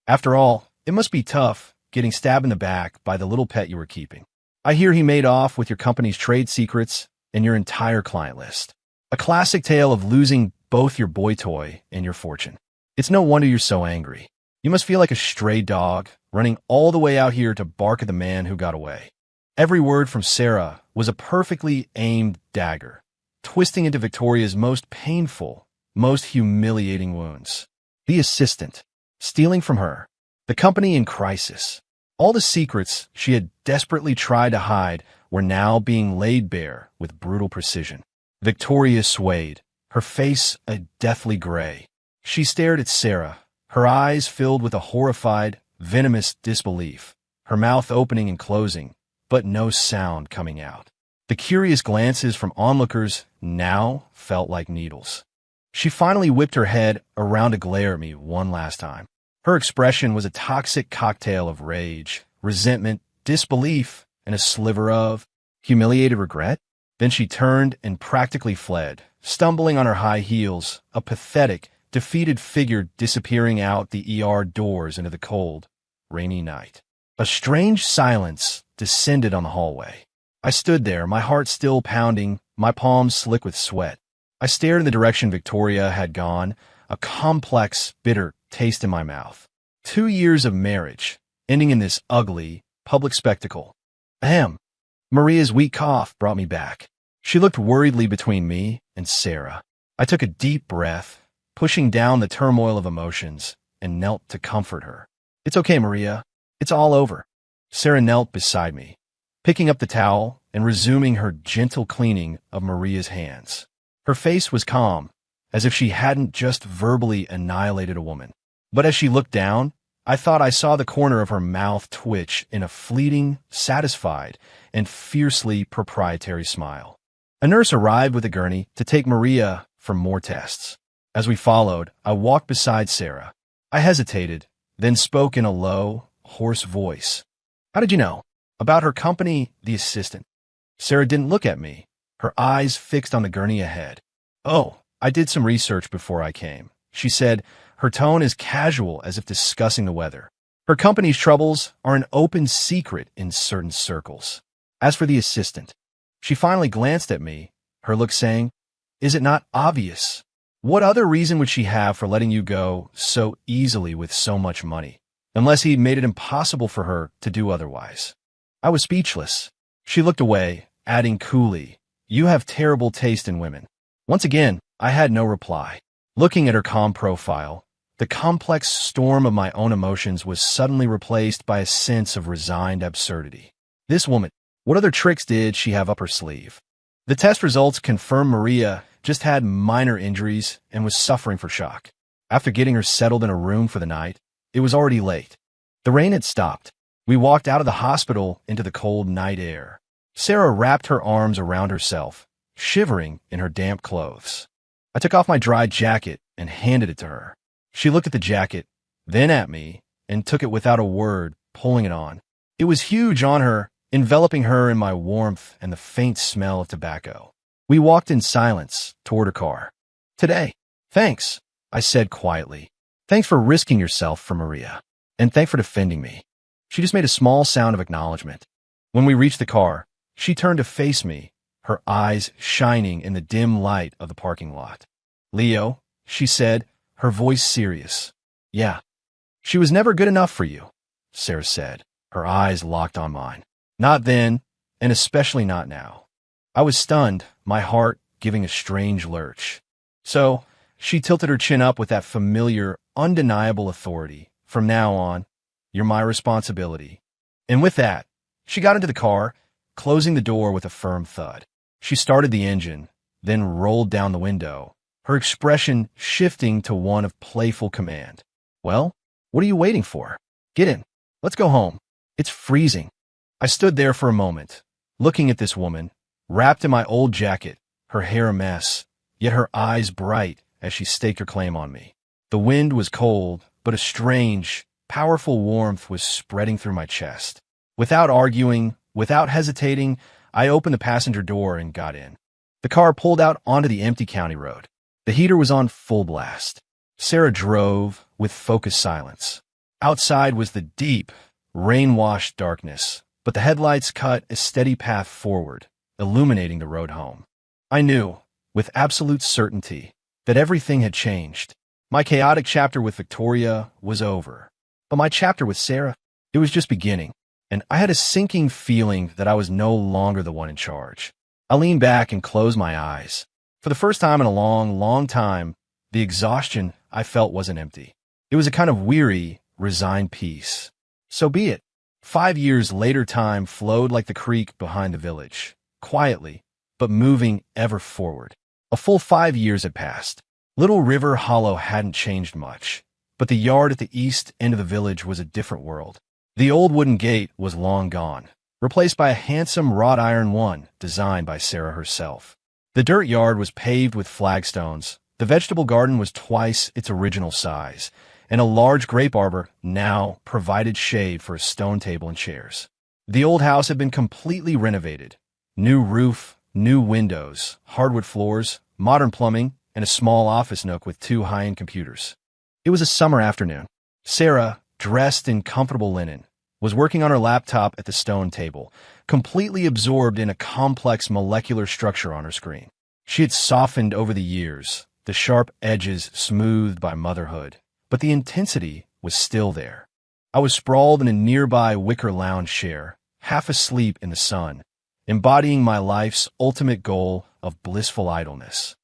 After all, it must be tough getting stabbed in the back by the little pet you were keeping. I hear he made off with your company's trade secrets and your entire client list. A classic tale of losing both your boy toy and your fortune. It's no wonder you're so angry. You must feel like a stray dog, running all the way out here to bark at the man who got away. Every word from Sarah was a perfectly aimed dagger, twisting into Victoria's most painful, most humiliating wounds. The assistant, stealing from her. The company in crisis. All the secrets she had desperately tried to hide were now being laid bare with brutal precision. Victoria swayed, her face a deathly gray. She stared at Sarah, her eyes filled with a horrified, venomous disbelief, her mouth opening and closing, but no sound coming out. The curious glances from onlookers now felt like needles. She finally whipped her head around to glare at me one last time. Her expression was a toxic cocktail of rage, resentment, disbelief, and a sliver of humiliated regret. Then she turned and practically fled, stumbling on her high heels, a pathetic, defeated figure disappearing out the ER doors into the cold, rainy night. A strange silence descended on the hallway. I stood there, my heart still pounding, my palms slick with sweat. I stared in the direction Victoria had gone, a complex, bitter taste in my mouth. 2 years of marriage, ending in this ugly, public spectacle. Ahem. Maria's weak cough brought me back. She looked worriedly between me and Sarah. I took a deep breath, pushing down the turmoil of emotions, and knelt to comfort her. It's okay, Maria. It's all over. Sarah knelt beside me, picking up the towel and resuming her gentle cleaning of Maria's hands. Her face was calm, as if she hadn't just verbally annihilated a woman. But as she looked down, I thought I saw the corner of her mouth twitch in a fleeting, satisfied, and fiercely proprietary smile. A nurse arrived with a gurney to take Maria for more tests. As we followed, I walked beside Sarah. I hesitated, then spoke in a low, hoarse voice. How did you know? About her company, the assistant. Sarah didn't look at me, her eyes fixed on the gurney ahead. Oh, I did some research before I came, she said, her tone as casual as if discussing the weather. Her company's troubles are an open secret in certain circles. As for the assistant, she finally glanced at me, her look saying, "Is it not obvious? What other reason would she have for letting you go so easily with so much money, unless he'd made it impossible for her to do otherwise?" I was speechless. She looked away, adding coolly, "You have terrible taste in women." Once again, I had no reply. Looking at her calm profile, the complex storm of my own emotions was suddenly replaced by a sense of resigned absurdity. This woman, what other tricks did she have up her sleeve? The test results confirmed Maria just had minor injuries and was suffering for shock. After getting her settled in a room for the night, it was already late. The rain had stopped. We walked out of the hospital into the cold night air. Sarah wrapped her arms around herself, shivering in her damp clothes. I took off my dry jacket and handed it to her. She looked at the jacket, then at me, and took it without a word, pulling it on. It was huge on her, enveloping her in my warmth and the faint smell of tobacco. We walked in silence toward her car. "Today, thanks," I said quietly. "Thanks for risking yourself for Maria, and thanks for defending me." She just made a small sound of acknowledgement. When we reached the car, she turned to face me, her eyes shining in the dim light of the parking lot. "Leo," she said, her voice serious. "Yeah, she was never good enough for you," Sarah said, her eyes locked on mine. "Not then, and especially not now." I was stunned, my heart giving a strange lurch. "So," she tilted her chin up with that familiar, undeniable authority, "from now on, you're my responsibility." And with that, she got into the car, closing the door with a firm thud. She started the engine, then rolled down the window, her expression shifting to one of playful command. "Well, what are you waiting for? Get in. Let's go home. It's freezing." I stood there for a moment, looking at this woman, wrapped in my old jacket, her hair a mess, yet her eyes bright as she staked her claim on me. The wind was cold, but a strange, powerful warmth was spreading through my chest. Without arguing, without hesitating, I opened the passenger door and got in. The car pulled out onto the empty county road. The heater was on full blast. Sarah drove with focused silence. Outside was the deep, rain-washed darkness, but the headlights cut a steady path forward, illuminating the road home. I knew, with absolute certainty, that everything had changed. My chaotic chapter with Victoria was over. But my chapter with Sarah, it was just beginning, and I had a sinking feeling that I was no longer the one in charge. I leaned back and closed my eyes. For the first time in a long, long time, the exhaustion I felt wasn't empty. It was a kind of weary, resigned peace. So be it. 5 years later, time flowed like the creek behind the village, quietly, but moving ever forward. A full 5 years had passed. Little River Hollow hadn't changed much, but the yard at the east end of the village was a different world. The old wooden gate was long gone, replaced by a handsome wrought iron one designed by Sarah herself. The dirt yard was paved with flagstones, the vegetable garden was twice its original size, and a large grape arbor now provided shade for a stone table and chairs. The old house had been completely renovated. New roof, new windows, hardwood floors, modern plumbing, and a small office nook with 2 high-end computers. It was a summer afternoon. Sarah, dressed in comfortable linen, was working on her laptop at the stone table, completely absorbed in a complex molecular structure on her screen. She had softened over the years, the sharp edges smoothed by motherhood, but the intensity was still there. I was sprawled in a nearby wicker lounge chair, half asleep in the sun, embodying my life's ultimate goal of blissful idleness.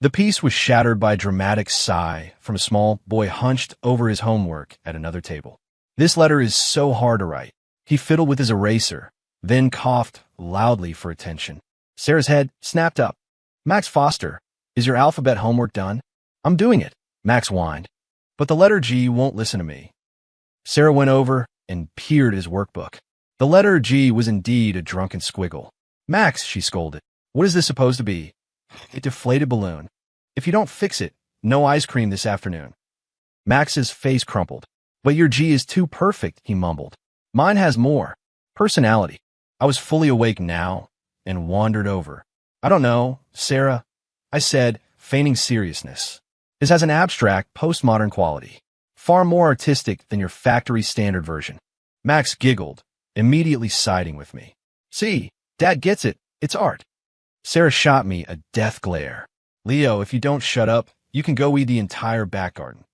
The peace was shattered by a dramatic sigh from a small boy hunched over his homework at another table. "This letter is so hard to write." He fiddled with his eraser, then coughed loudly for attention. Sarah's head snapped up. "Max Foster, is your alphabet homework done?" "I'm doing it," Max whined. "But the letter G won't listen to me." Sarah went over and peered at his workbook. The letter G was indeed a drunken squiggle. "Max," she scolded, "what is this supposed to be?" "A deflated balloon. If you don't fix it, no ice cream this afternoon." Max's face crumpled. "But your G is too perfect," he mumbled. "Mine has more personality." I was fully awake now and wandered over. "I don't know, Sarah," I said, feigning seriousness. This has an abstract, postmodern quality, far more artistic than your factory standard version. Max giggled, immediately siding with me. See, Dad gets it. It's art. Sarah shot me a death glare. Leo, if you don't shut up, you can go weed the entire back garden.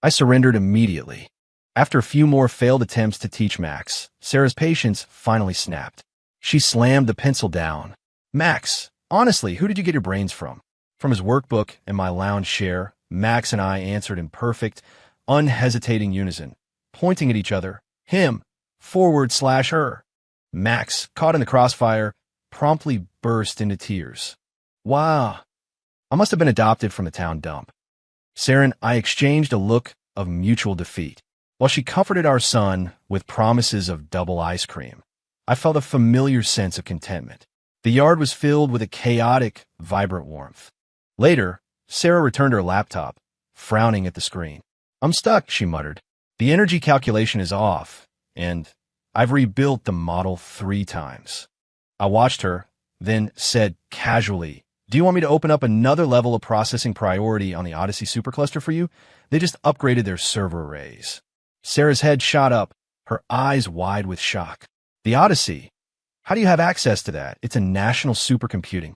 I surrendered immediately. After a few more failed attempts to teach Max, Sarah's patience finally snapped. She slammed the pencil down. Max, honestly, who did you get your brains from? From his workbook and my lounge chair, Max and I answered in perfect, unhesitating unison, pointing at each other, him, /her. Max, caught in the crossfire, promptly burst into tears. Wow. I must have been adopted from the town dump. Sarah and I exchanged a look of mutual defeat. While she comforted our son with promises of double ice cream, I felt a familiar sense of contentment. The yard was filled with a chaotic, vibrant warmth. Later, Sarah returned her laptop, frowning at the screen. I'm stuck, she muttered. The energy calculation is off, and I've rebuilt the model 3 times. I watched her, then said casually, do you want me to open up another level of processing priority on the Odyssey supercluster for you? They just upgraded their server arrays. Sarah's head shot up, her eyes wide with shock. The Odyssey? How do you have access to that? It's a national supercomputing.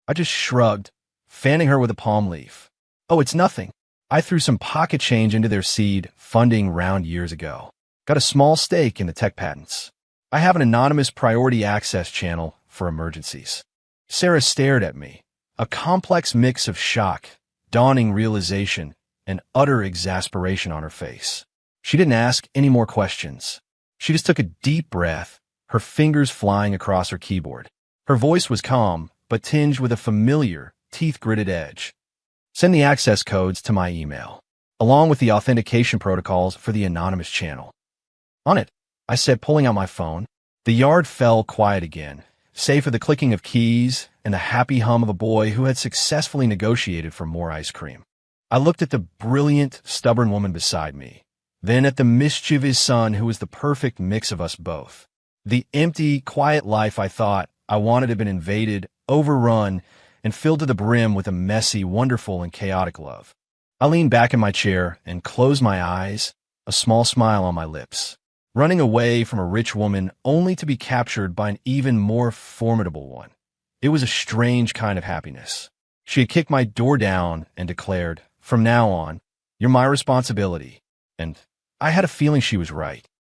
I just shrugged, fanning her with a palm leaf. Oh, it's nothing. I threw some pocket change into their seed funding round years ago. Got a small stake in the tech patents. I have an anonymous priority access channel for emergencies. Sarah stared at me, a complex mix of shock, dawning realization, and utter exasperation on her face. She didn't ask any more questions. She just took a deep breath, her fingers flying across her keyboard. Her voice was calm, but tinged with a familiar, teeth-gritted edge. Send the access codes to my email, along with the authentication protocols for the anonymous channel. On it, I said, pulling out my phone. The yard fell quiet again, save for the clicking of keys and the happy hum of a boy who had successfully negotiated for more ice cream. I looked at the brilliant, stubborn woman beside me, then at the mischievous son who was the perfect mix of us both. The empty, quiet life I thought I wanted had been invaded, overrun, and filled to the brim with a messy, wonderful, and chaotic love. I leaned back in my chair and closed my eyes, a small smile on my lips, running away from a rich woman only to be captured by an even more formidable one. It was a strange kind of happiness. She had kicked my door down and declared, from now on, you're my responsibility. And I had a feeling she was right.